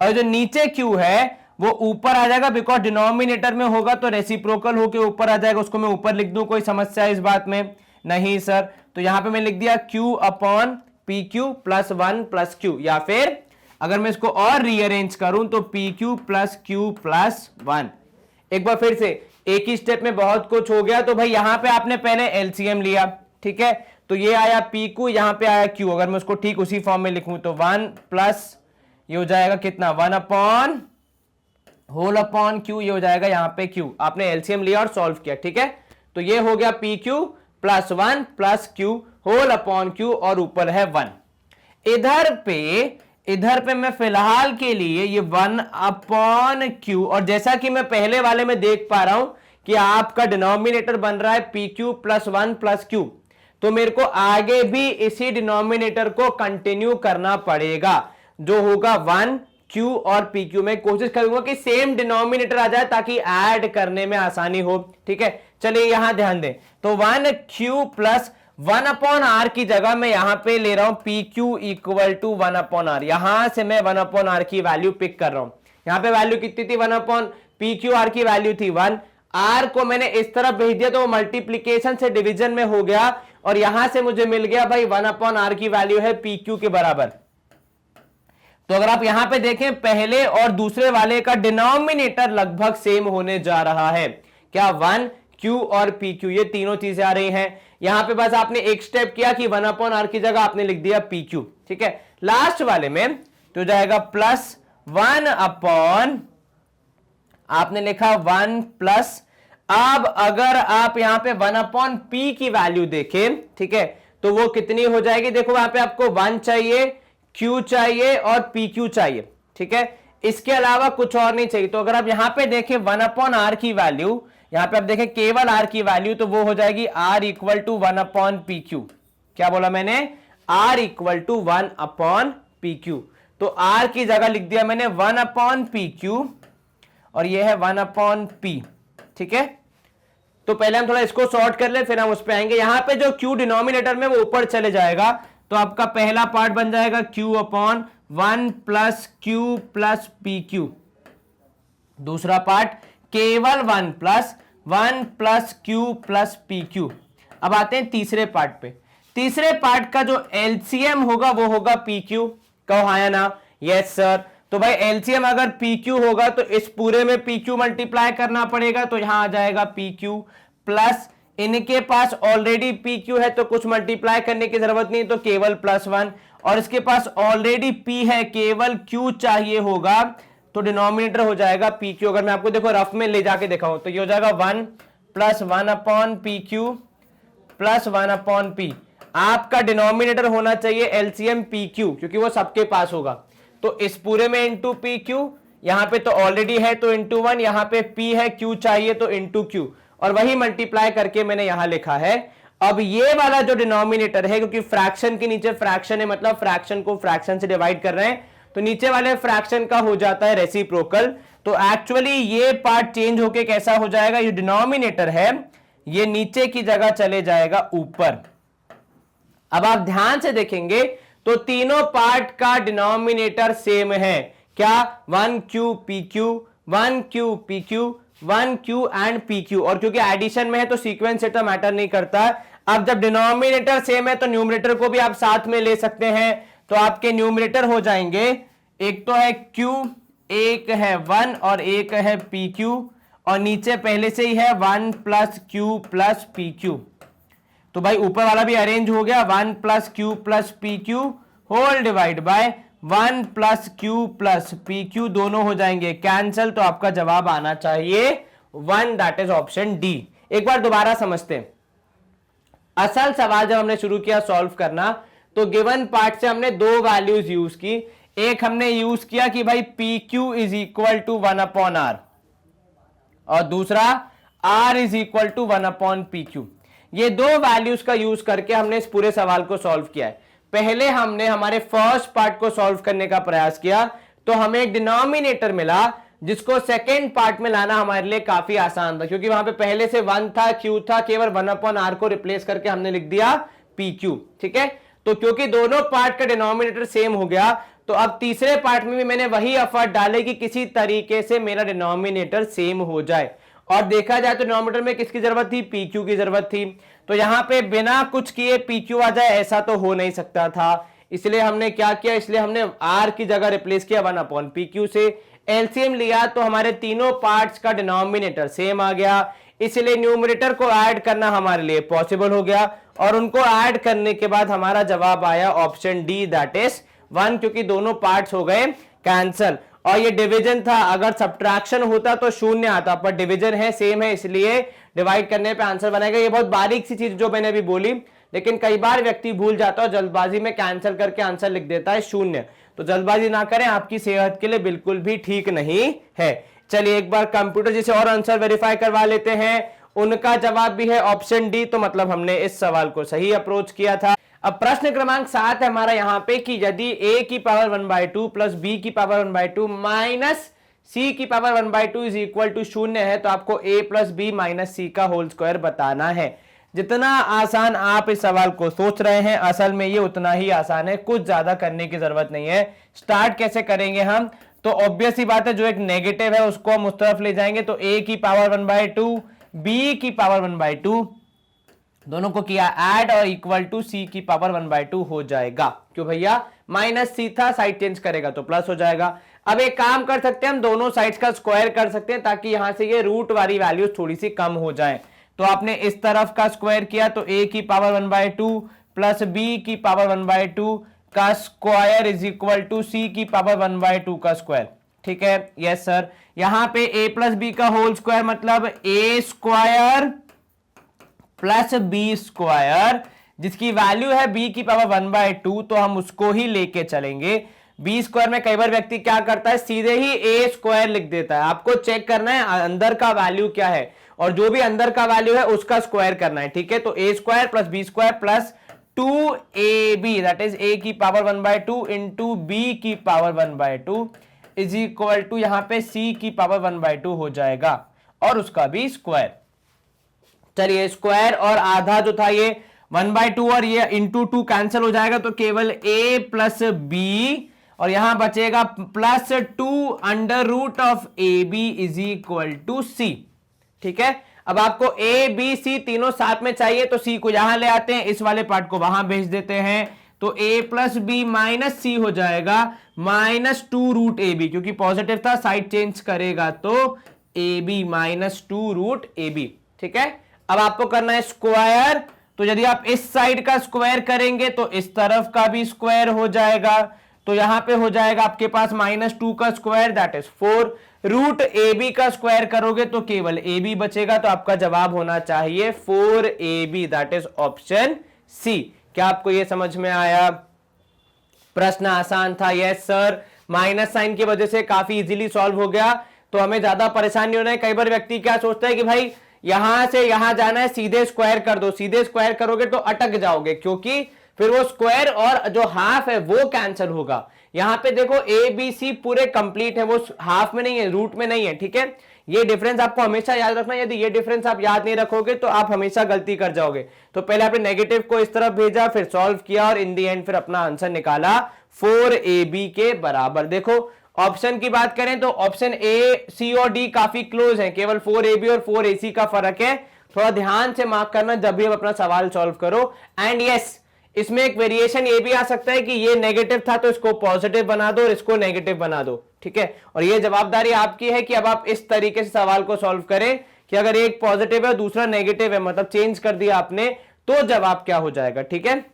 और जो नीचे q है वो ऊपर आ जाएगा, बिकॉज डिनोमिनेटर में होगा तो रेसिप्रोकल होके ऊपर आ जाएगा, उसको मैं ऊपर लिख दूं, कोई समस्या इस बात में नहीं सर। तो यहां पे मैं लिख दिया q/pq +1 + q, या फिर अगर मैं इसको और रीअरेंज करूं तो pq + q + 1। एक बार फिर से, एक ही स्टेप में बहुत कुछ हो गया। तो भाई यहां पे आपने पहले एलसीएम लिया, ठीक है, तो ये आया pq, यहां पे आया q। अगर मैं उसको ठीक उसी फॉर्म में लिखूं तो 1 प्लस ये हो जाएगा कितना, 1/(q), ये हो जाएगा यहां पे q। आपने एलसीएम लिया और सॉल्व किया। ठीक है, तो ये हो गया pq +1 + q(q) और ऊपर है 1। इधर पे मैं फिलहाल के लिए ये 1/q, और जैसा कि मैं पहले वाले में देख पा रहा हूं कि आपका डिनोमिनेटर बन रहा है pq +1 + q, तो मेरे को आगे भी इसी डिनोमिनेटर को कंटिन्यू करना पड़ेगा, जो होगा 1q और pq। में कोशिश करूंगा कि सेम डिनोमिनेटर आ जाए ताकि ऐड करने में आसानी हो। ठीक है, चलिए यहां ध्यान दें, तो 1q + 1/r की जगह मैं यहां पे ले रहा हूं pq = 1/r। यहां से मैं 1/r की वैल्यू पिक कर रहा हूं। यहां पे वैल्यू कितनी थी, 1/pqr की वैल्यू थी 1। r को मैंने इस तरफ भेज दिया तो वो मल्टीप्लीकेशन से डिवीजन में हो गया, और यहां से मुझे मिल गया भाई 1/r की वैल्यू है pq के बराबर। तो अगर आप यहां पे देखें, पहले और दूसरे वाले का डिनोमिनेटर लगभग सेम होने जा रहा है। क्या, 1q और pq, ये तीनों चीजें आ रही हैं। यहां पे बस आपने एक स्टेप किया कि 1/r की जगह आपने लिख दिया pq। ठीक है, लास्ट वाले में तो जाएगा +1/, आपने लिखा 1 प्लस, अब अगर आप यहां पे 1/p की वैल्यू देखें, ठीक है, तो वो कितनी हो जाएगी? देखो वहां पे आपको 1 चाहिए, q चाहिए और pq चाहिए, ठीक है, इसके अलावा कुछ और नहीं चाहिए। तो अगर आप यहां पे देखें 1/r की वैल्यू, यहां पे आप देखें केवल r की वैल्यू, तो वो हो जाएगी r इक्वल टू 1/pq। क्या बोला मैंने? r equal to 1/pq। तो r की जगह लिख दिया मैंने 1/pq और ये है 1/p, ठीक है। तो पहले हम थोड़ा इसको सॉर्ट कर ले, फिर हम उस पे आएंगे। यहां पे जो q डिनोमिनेटर में वो ऊपर चले जाएगा, तो आपका पहला पार्ट बन जाएगा q/1 plus q plus pq। दूसरा पार्ट केवल 1 प्लस q प्लस pq। अब आते हैं तीसरे पार्ट पे। तीसरे पार्ट का जो एलसीएम होगा वो होगा pq। कहो हाँ या ना? Yes sir. तो भाई एलसीएम अगर PQ होगा तो इस पूरे में PQ मल्टीप्लाई करना पड़ेगा, तो यहां आ जाएगा PQ प्लस, इनके पास ऑलरेडी PQ है तो कुछ मल्टीप्लाई करने की जरूरत नहीं, तो केवल +1, और इसके पास ऑलरेडी P है, केवल Q चाहिए होगा, तो डिनोमिनेटर हो जाएगा PQ। अगर मैं आपको देखो रफ में ले जाके दिखाऊं तो ये हो जाएगा 1 प्लस 1/PQ प्लस 1/P। आपका डिनोमिनेटर होना चाहिए एलसीएम PQ, क्योंकि वो सबके पास होगा। तो इस पूरे में इंटू PQ, यहां पे तो ऑलरेडी है तो इंटू 1, यहां पे P है, Q चाहिए तो इंटू Q, और वही मल्टीप्लाई करके मैंने यहां लिखा है। अब ये वाला जो डिनोमिनेटर है, क्योंकि फ्रैक्शन के नीचे फ्रैक्शन है, मतलब फ्रैक्शन को फ्रैक्शन से डिवाइड कर रहे हैं, तो नीचे वाले फ्रैक्शन का हो जाता है रेसिप्रोकल। तो एक्चुअली ये पार्ट चेंज होके कैसा हो जाएगा? ये डिनोमिनेटर है, ये नीचे की जगह चले जाएगा ऊपर। अब आप ध्यान से देखेंगे तो तीनों पार्ट का डिनोमिनेटर सेम है। क्या? 1QPQ, 1QPQ, 1Q and PQ। और क्योंकि एडिशन में है तो सीक्वेंस से तो मैटर नहीं करता। अब जब डिनोमिनेटर सेम है तो न्यूमरेटर को भी आप साथ में ले सकते हैं। तो आपके न्यूमरेटर हो जाएंगे, एक तो है Q, एक है 1 और एक है PQ, और नीचे पहले से ही है 1 प्लस Q प्लस PQ। तो भाई ऊपर वाला भी अरेंज हो गया, 1 plus Q plus PQ whole divide by 1 plus Q plus PQ, दोनों हो जाएंगे कैंसल। तो आपका जवाब आना चाहिए 1, दैट इज ऑप्शन डी। एक बार दोबारा समझते हैं। असल सवाल जब हमने शुरू किया सॉल्व करना, तो गिवन पार्ट से हमने दो वैल्यूज यूज की। एक हमने यूज किया कि भाई PQ is equal to 1/R, और दूसरा R is equal to 1/PQ। ये दो वैल्यूज का यूज करके हमने इस पूरे सवाल को सॉल्व किया है। पहले हमने हमारे फर्स्ट पार्ट को सॉल्व करने का प्रयास किया, तो हमें एक डिनोमिनेटर मिला जिसको सेकेंड पार्ट में लाना हमारे लिए काफी आसान था, क्योंकि वहां पे पहले से 1 था, Q था, केवल 1/R को रिप्लेस करके हमने लिख दिया PQ, ठीक है। तो क्योंकि दोनों पार्ट का डिनोमिनेटर सेम हो गया, तो अब तीसरे पार्ट में भी मैंने वही एफर्ट डाले कि किसी तरीके से मेरा डिनोमिनेटर सेम हो जाए। और देखा जाए तो डिनोमिनेटर में किसकी जरूरत थी? PQ की जरूरत थी। तो यहां पे बिना कुछ किए PQ आ जाए ऐसा तो हो नहीं सकता था, इसलिए हमने क्या किया? इसलिए हमने R की जगह रिप्लेस किया 1/PQ से। एलसीएम लिया तो हमारे तीनों पार्ट्स का डिनोमिनेटर सेम आ गया, इसलिए न्यूमरेटर को ऐड करना हमारे लिए पॉसिबल हो गया, और उनको ऐड करने के बाद हमारा जवाब आया ऑप्शन डी, दैट इज 1, क्योंकि दोनों पार्ट्स हो गए कैंसल। और ये डिवीजन था, अगर सब्ट्रैक्शन होता तो शून्य आता, पर डिवीजन है, सेम है, इसलिए डिवाइड करने पे आंसर बनेगा। ये बहुत बारीक सी चीज जो मैंने अभी बोली, लेकिन कई बार व्यक्ति भूल जाता है, जल्दबाजी में कैंसिल करके आंसर लिख देता है 0। तो जल्दबाजी ना करें, आपकी सेहत के लिए बिल्कुल भी ठीक नहीं है। चलिए एक बार कंप्यूटर जी से और आंसर वेरीफाई करवा लेते हैं। उनका जवाब भी है ऑप्शन डी, तो मतलब हमने इस सवाल को सही अप्रोच किया था। अब प्रश्न क्रमांक 7 है हमारा यहाँ पे कि यदि a की पावर 1/2 प्लस b की पावर 1/2 माइनस c की पावर 1/2 इज इक्वल टू 0 है, तो आपको a प्लस बी माइनस सी का होल स्क्वायर बताना है। जितना आसान आप इस सवाल को सोच रहे हैं, असल में ये उतना ही आसान है, कुछ ज्यादा करने की जरूरत नहीं है। स्टार्ट कैसे करेंगे हम? तो ऑब्वियस ही बात है, जो एक नेगेटिव है उसको हम उस तरफ ले जाएंगे, तो a की पावर 1/2 b की पावर 1/2 दोनों को किया ऐड और इक्वल टू सी की पावर 1/2 हो जाएगा। क्यों भैया? माइनस सी था, साइड चेंज करेगा तो प्लस हो जाएगा। अब एक काम कर सकते हैं, हम दोनों साइड्स का स्क्वायर कर सकते हैं, ताकि यहां से ये रूट वाली वैल्यू थोड़ी सी कम हो जाए। तो आपने इस तरफ का स्क्वायर किया, तो a की पावर 1/2 प्लस b की पावर 1/2 का स्क्वायर इज इक्वल टू सी की पावर 1/2 का स्क्वायर। ठीक है, यस सर। यहां पे a प्लस बी का होल स्क्वायर मतलब a square plus B square, जिसकी वैल्यू है b की पावर 1/2, तो हम उसको ही लेके चलेंगे। बी स्क्वायर में कई बार व्यक्ति क्या करता है, सीधे ही ए स्क्वायर लिख देता है। आपको चेक करना है अंदर का वैल्यू क्या है, और जो भी अंदर का वैल्यू है उसका स्क्वायर करना है, ठीक है। तो A square plus B square plus 2ab, that is a की पावर 1/2 इंटू बी की पावर 1/2 इज इक्वल टू यहां पे c की पावर 1/2 हो जाएगा, और उसका भी स्क्वायर। चलिए, स्क्वायर और आधा जो था ये 1/2 और ये इंटू 2 कैंसिल हो जाएगा, तो केवल a प्लस बी, और यहां बचेगा plus 2 under root of A B is equal to C, ठीक है। अब आपको ए बी सी तीनों साथ में चाहिए, तो सी को यहां ले आते हैं, इस वाले पार्ट को वहां भेज देते हैं, तो a plus B minus C हो जाएगा -2 रूट ए बी, क्योंकि पॉजिटिव था, साइड चेंज करेगा तो A B -2 root A B, ठीक है। अब आपको करना है स्क्वायर, तो यदि आप इस साइड का स्क्वायर करेंगे तो इस तरफ का भी स्क्वायर हो जाएगा, तो यहां पे हो जाएगा आपके पास -2 का square that is 4, root A B का स्क्वायर करोगे तो केवल ए बी बचेगा, तो आपका जवाब होना चाहिए 4ab, that is option C. क्या आपको यह समझ में आया? प्रश्न आसान था, यस सर। माइनस साइन की वजह से काफी इजीली सॉल्व हो गया, तो हमें ज्यादा परेशान नहीं होना है। कई बार व्यक्ति क्या सोचता है कि भाई यहां से यहां जाना है, सीधे स्क्वायर कर दो, सीधे स्क्वायर करोगे तो अटक जाओगे, क्योंकि फिर वो स्क्वायर और जो हाफ है वो कैंसिल होगा। यहां पे देखो ए बी सी पूरे कंप्लीट है, वो हाफ में नहीं है, रूट में नहीं है, ठीक है। ये डिफरेंस आपको हमेशा याद रखना, यदि ये डिफरेंस आप याद नहीं रखोगे तो आप हमेशा गलती कर जाओगे। तो पहले आपने नेगेटिव को इस तरफ भेजा, फिर सॉल्व किया, और इन दी एंड फिर अपना आंसर निकाला 4ab के बराबर। देखो ऑप्शन की बात करें तो ऑप्शन ए, सी और डी काफी क्लोज है, केवल 4ab और 4ac का फर्क है। थोड़ा ध्यान से मार्क करना जब भी आप अपना सवाल सॉल्व करो। एंड यस, इसमें एक वेरिएशन ये भी आ सकता है कि ये नेगेटिव था तो इसको पॉजिटिव बना दो और इसको नेगेटिव बना दो, ठीक है। और ये जवाबदारी आपकी है कि अब आप इस तरीके से सवाल को सॉल्व करें कि अगर एक पॉजिटिव है दूसरा नेगेटिव है, मतलब चेंज कर दिया आपने, तो जवाब क्या हो जाएगा, ठीक है।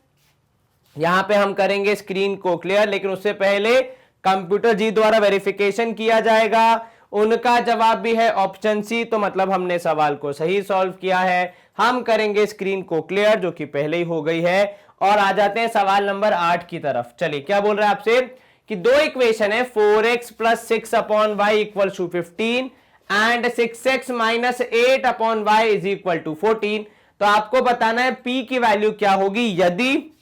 यहां पे हम करेंगे स्क्रीन को क्लियर, लेकिन उससे पहले कंप्यूटर जी द्वारा वेरिफिकेशन किया जाएगा। उनका जवाब भी है ऑप्शन सी, तो मतलब हमने सवाल को सही सॉल्व किया है। हम करेंगे स्क्रीन को क्लियर, जो कि पहले ही हो गई है, और आ जाते हैं सवाल नंबर 8 की तरफ। चलिए, क्या बोल रहा है आपसे कि दो इक्वेशन है 4x plus 6/y equal to 15 and 6x minus 8/y is equal to 14। तो आपको बताना है p की वैल्यू क्या होगी यदि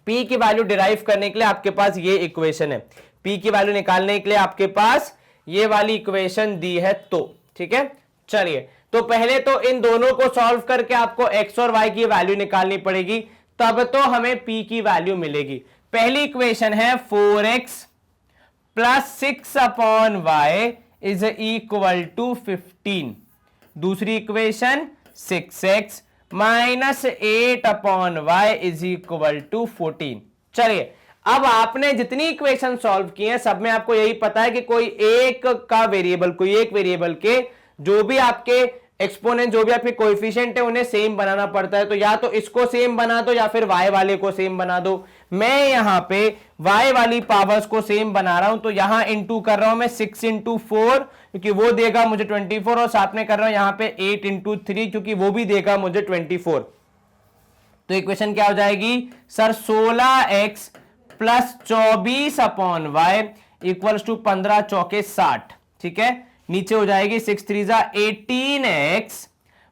p की वैल्यू डिराइव करने के लिए आपके पास ये इक्वेशन है, p की वैल्यू निकालने के लिए आपके पास ये वाली इक्वेशन दी है, तो ठीक है। चलिए, तो पहले तो इन दोनों को सॉल्व करके आपको x और y की वैल्यू निकालनी पड़ेगी, तब तो हमें p की वैल्यू मिलेगी। पहली इक्वेशन है 4x plus 6/y is equal to 15। दूसरी equation 6x minus 8/y is equal to 14। चलिए, अब आपने जितनी इक्वेशन सॉल्व की हैं सब में आपको यही पता है कि कोई एक वेरिएबल के जो भी आपके एक्सपोनेंट, जो भी आपके कोएफिशिएंट है, उन्हें सेम बनाना पड़ता है। तो या तो इसको सेम बना दो या फिर y वाले को सेम बना दो। मैं यहां पे y वाली पावर्स को सेम बना रहा हूं, तो यहां इंटू कर रहा हूं मैं 6 इंटू 4, क्योंकि वो देगा मुझे 24, और साथ में कर रहा हूं यहां पे 8 इंटू 3, क्योंकि वो भी देगा मुझे 24। तो इक्वेशन क्या हो जाएगी sir, 16x plus 24/y equals to 15 चौके 60, ठीक है। नीचे हो जाएगी 6 3 18x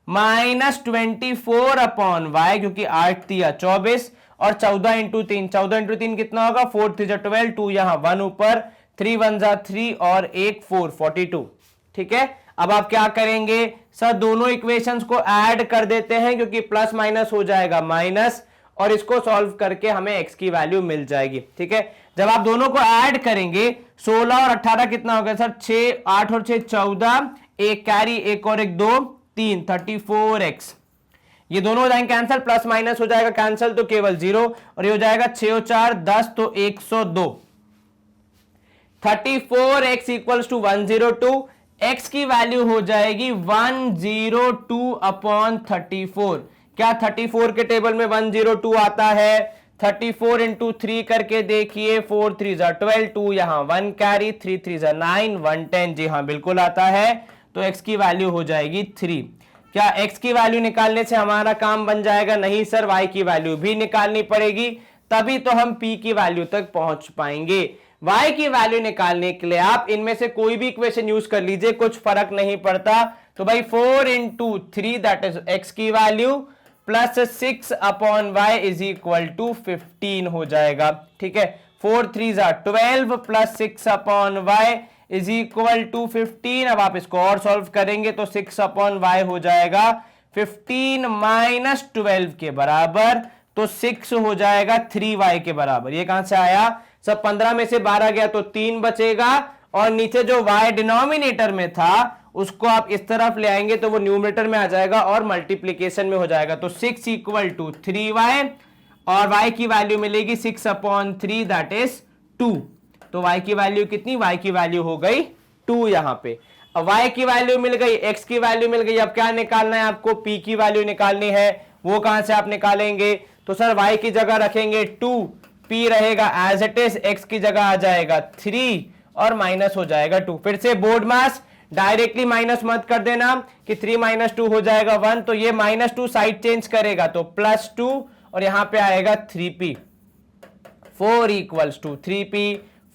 माइनस 24/y, क्योंकि 8 दिया 24, और 14 इंटू 3, 14 इंटू 3 कितना होगा, 4 3 12, 2 यहां 1 ऊपर, 3 1 3 और 1 4 42, ठीक है। अब आप क्या करेंगे सर, दोनों इक्वेशंस को ऐड कर देते हैं, क्योंकि प्लस माइनस हो जाएगा माइनस, और इसको सॉल्व करके हमें x की वैल्यू मिल जाएगी, ठीक है। जब आप दोनों को ऐड करेंगे 16 और 18 कितना हो गया सर, 6 8 और 6 14, एक कैरी, एक और एक 2 3, 34x। ये दोनों हो जाएंगे कैंसिल, प्लस माइनस हो जाएगा कैंसिल, तो केवल 0, और ये हो जाएगा 6 और 4 10, तो 102। 34x इक्वल्स टू 102, x की वैल्यू हो जाएगी 102/34। क्या 34 के टेबल में 102 आता है? 34 इंटू 3 करके देखिए, 4 3 जा 12, 2 यहाँ 1 कैरी, 3 3 जा 9, 1 10, जी हाँ बिल्कुल आता है। तो x की वैल्यू हो जाएगी 3। क्या x की वैल्यू निकालने से हमारा काम बन जाएगा? नहीं सर, y की वैल्यू भी निकालनी पड़ेगी, तभी तो हम p की वैल्यू तक पहुंच पाएंगे। y की वैल्यू निकालने के लिए आप इनमें से कोई भी इक्वेशन यूज कर लीजिए, कुछ फर्क नहीं पड़ता। तो भाई 4 इंटू 3 दैट इज x की value plus 6 upon y is equal to 15 हो जाएगा। ठीक है, 4 3 जा 12 plus 6 upon y is equal to 15। अब आप इसको और सॉल्व करेंगे तो 6 अपॉन y हो जाएगा 15 माइनस 12 के बराबर, तो 6 हो जाएगा 3y के बराबर। ये कहां से आया? सब 15 में से 12 गया तो 3 बचेगा, और नीचे जो y डिनोमिनेटर में था उसको आप इस तरफ ले आएंगे तो वो न्यूमरेटर में आ जाएगा और मल्टीप्लीकेशन में हो जाएगा। तो 6 इक्वल टू 3y, और y की वैल्यू मिलेगी 6 अपॉन 3 दैट इज 2। तो y की वैल्यू कितनी? y की वैल्यू हो गई 2 यहां पे। अब y की वैल्यू मिल गई, x की वैल्यू मिल गई, अब क्या निकालना है आपको? p की वैल्यू निकालनी है। वो कहां से आप निकालेंगे? तो सर y की जगह रखेंगे 2, p रहेगा एज इट इज, x की जगह आ जाएगा 3 और माइनस हो जाएगा 2। फिर से बोर्ड मास, डायरेक्टली माइनस मत कर देना कि 3 माइनस 2 हो जाएगा 1, तो ये -2 साइड चेंज करेगा तो +2, और यहां पे आएगा 3p। 4 इक्वल्स टू 3p,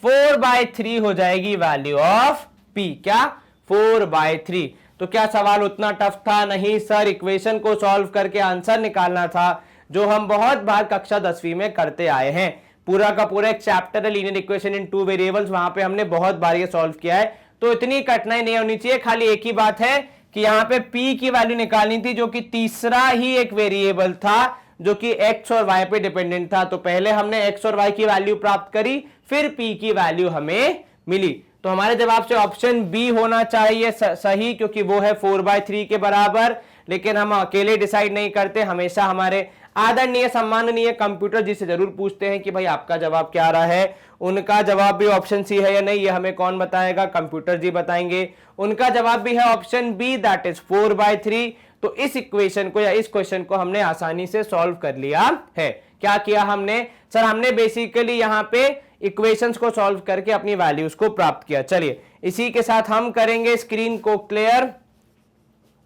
4/3 हो जाएगी वैल्यू ऑफ p। क्या? 4/3। तो क्या सवाल उतना टफ था? नहीं सर, इक्वेशन को सॉल्व करके आंसर निकालना था, जो हम बहुत बार कक्षा 10वीं में करते आए हैं। पूरा का पूरा एक चैप्टर है लीनियर इक्वेशन इन 2 वेरिएबल्स, वहां पे हमने बहुत बार ये सॉल्व किया है, तो इतनी कठिनाई नहीं होनी चाहिए। खाली एक ही बात है कि यहाँ पे p की वैल्यू निकालनी थी, जो कि तीसरा ही एक वेरिएबल था जो कि x और y पे डिपेंडेंट था। तो पहले हमने x और y की वैल्यू प्राप्त करी, फिर p की वैल्यू हमें मिली। तो हमारे जवाब से ऑप्शन बी होना चाहिए सही, क्योंकि वो है 4/3 के बराबर। लेकिन हम अकेले डिसाइड नहीं करते, हमेशा हमारे आदरणीय सम्माननीय कंप्यूटर जी से जरूर पूछते हैं कि भाई आपका जवाब क्या आ रहा है। उनका जवाब भी ऑप्शन सी है या नहीं, ये हमें कौन बताएगा? कंप्यूटर जी बताएंगे। उनका जवाब भी है ऑप्शन बी दैट इज 4/3। तो इस इक्वेशन को या इस क्वेश्चन को हमने आसानी से सॉल्व कर लिया है। क्या किया हमने? सर हमने बेसिकली यहां पे इक्वेशंस को सॉल्व करके अपनी वैल्यूज को प्राप्त किया। चलिए इसी के साथ हम करेंगे स्क्रीन को क्लियर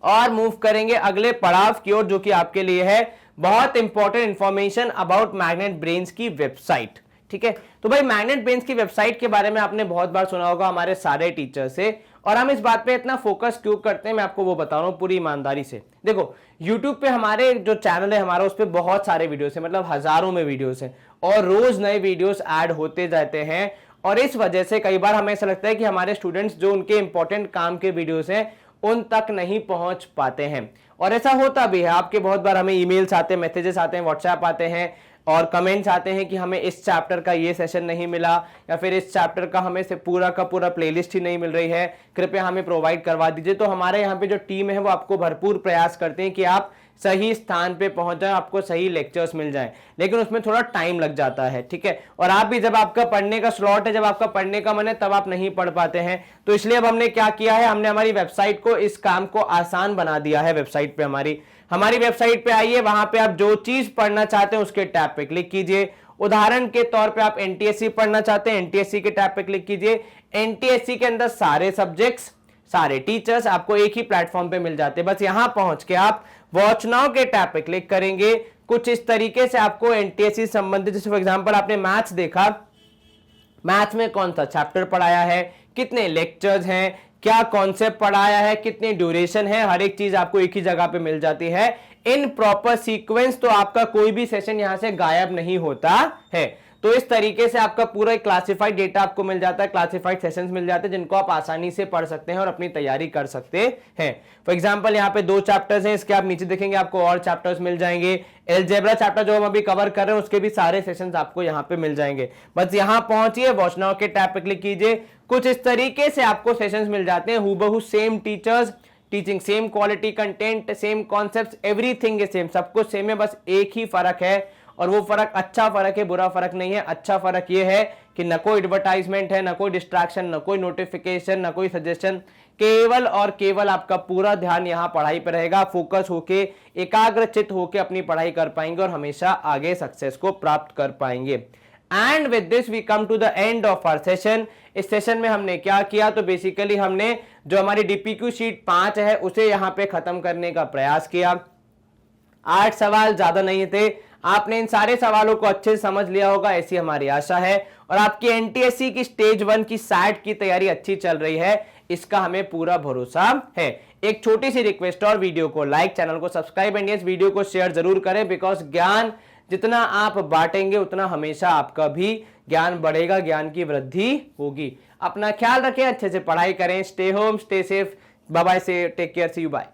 और मूव करेंगे अगले पड़ाव की ओर, जो कि आपके लिए है बहुत important information about magnet brains की वेबसाइट। ठीक है, तो भाई मैग्नेट ब्रेन्स की वेबसाइट के बारे में आपने बहुत बार सुना होगा हमारे सारे टीचर से, और हम इस बात पे इतना फोकस क्यों करते हैं मैं आपको वो बता रहा हूं पूरी ईमानदारी से। देखो YouTube पे हमारे जो चैनल है हमारा, उस पर बहुत सारे वीडियोस हैं, मतलब हजारों में वीडियोस हैं, और रोज नए वीडियोस ऐड होते जाते हैं, और इस वजह से कई बार हमें ऐसा लगता है कि हमारे स्टूडेंट्स जो उनके इंपॉर्टेंट काम के वीडियोस हैं उन तक नहीं पहुंच पाते हैं। और ऐसा होता भी है, आपके बहुत बार हमें ईमेल्स आते हैं, मैसेजेस आते हैं, व्हाट्सएप आते हैं और कमेंट्स आते हैं कि हमें इस चैप्टर का ये सेशन नहीं मिला, या फिर इस चैप्टर का हमें से पूरा का पूरा प्लेलिस्ट ही नहीं मिल रही है, कृपया हमें प्रोवाइड करवा दीजिए। तो हमारे यहाँ पे जो टीम है वो आपको भरपूर प्रयास करते हैं कि आप सही स्थान पे पहुंच जाए, आपको सही लेक्चर्स मिल जाएं, लेकिन उसमें थोड़ा टाइम लग जाता है। ठीक है, और आप भी जब आपका पढ़ने का स्लॉट है, जब आपका पढ़ने का मन है, तब आप नहीं पढ़ पाते हैं। तो इसलिए अब हमने क्या किया है, हमने हमारी वेबसाइट को, इस काम को आसान बना दिया है। वेबसाइट पे हमारी वेबसाइट पे आइए, वहां पे आप जो चीज पढ़ना चाहते हैं उसके टैब पे क्लिक कीजिए। उदाहरण के तौर पे आप एनटीएससी पढ़ना चाहते हैं, एनटीएससी के टैब पे क्लिक कीजिए। एनटीएससी के अंदर सारे सब्जेक्ट्स, सारे टीचर्स आपको एक ही प्लेटफॉर्म पे मिल जाते हैं। बस यहां पहुंच के आप वॉच नाउ के टैब पे क्लिक करेंगे, कुछ इस तरीके से आपको एनटीएससी संबंधित, जैसे फॉर एग्जांपल आपने मैथ्स देखा, मैथ्स में कौन सा चैप्टर पढ़ाया है, कितने लेक्चर्स हैं, क्या कॉन्सेप्ट पढ़ाया है, कितनी ड्यूरेशन है, हर एक चीज आपको एक ही जगह पे मिल जाती है इन प्रॉपर सीक्वेंस। तो आपका कोई भी सेशन यहां से गायब नहीं होता है। तो इस तरीके से आपका पूरा क्लासिफाइड डेटा आपको मिल जाता है, क्लासिफाइड सेशंस मिल जाते हैं, जिनको आप आसानी से पढ़ सकते हैं और अपनी तैयारी कर सकते हैं। फॉर एग्जांपल यहाँ पे 2 चैप्टर्स हैं, इसके आप नीचे देखेंगे आपको और चैप्टर्स मिल जाएंगे। अलजेब्रा चैप्टर जो हम अभी कवर कर रहे हैं उसके भी सारे सेशंस आपको यहाँ पे मिल जाएंगे। बस यहाँ पहुंचिए, वॉच नाउ के टैब पे क्लिक कीजिए, कुछ इस तरीके से आपको सेशंस मिल जाते हैं, हूबहू same teachers teaching, same quality content, same concepts, everything is same, सब कुछ सेम है। बस एक ही फर्क है, और वो फर्क अच्छा फर्क है, बुरा फर्क नहीं है। अच्छा फर्क ये है कि न कोई एडवर्टाइजमेंट है, न कोई डिस्ट्रैक्शन, न कोई नोटिफिकेशन, न कोई सजेशन, केवल और केवल आपका पूरा ध्यान यहाँ पढ़ाई पर रहेगा, फोकस होके एकाग्रचित होके अपनी पढ़ाई कर पाएंगे और हमेशा आगे सक्सेस को प्राप्त कर पाएंगे। And with this we come to the end of our session. इस सेशन में हमने क्या किया, तो बेसिकली हमने जो हमारी डीपीक्यू शीट 5 है उसे यहाँ पे खत्म करने का प्रयास किया। 8 सवाल ज्यादा नहीं थे, आपने इन सारे सवालों को अच्छे से समझ लिया होगा ऐसी हमारी आशा है, और आपकी एनटीएससी की स्टेज 1 की सैट की तैयारी अच्छी चल रही है, इसका हमें पूरा भरोसा है। एक छोटी सी रिक्वेस्ट और, वीडियो को लाइक, चैनल को सब्सक्राइब एंड इस वीडियो को शेयर जरूर करें, बिकॉज ज्ञान जितना आप बांटेंगे उतना हमेशा आपका भी ज्ञान बढ़ेगा, ज्ञान की वृद्धि होगी। अपना ख्याल रखें, अच्छे से पढ़ाई करें, stay home, stay safe, bye bye से take care, see you bye.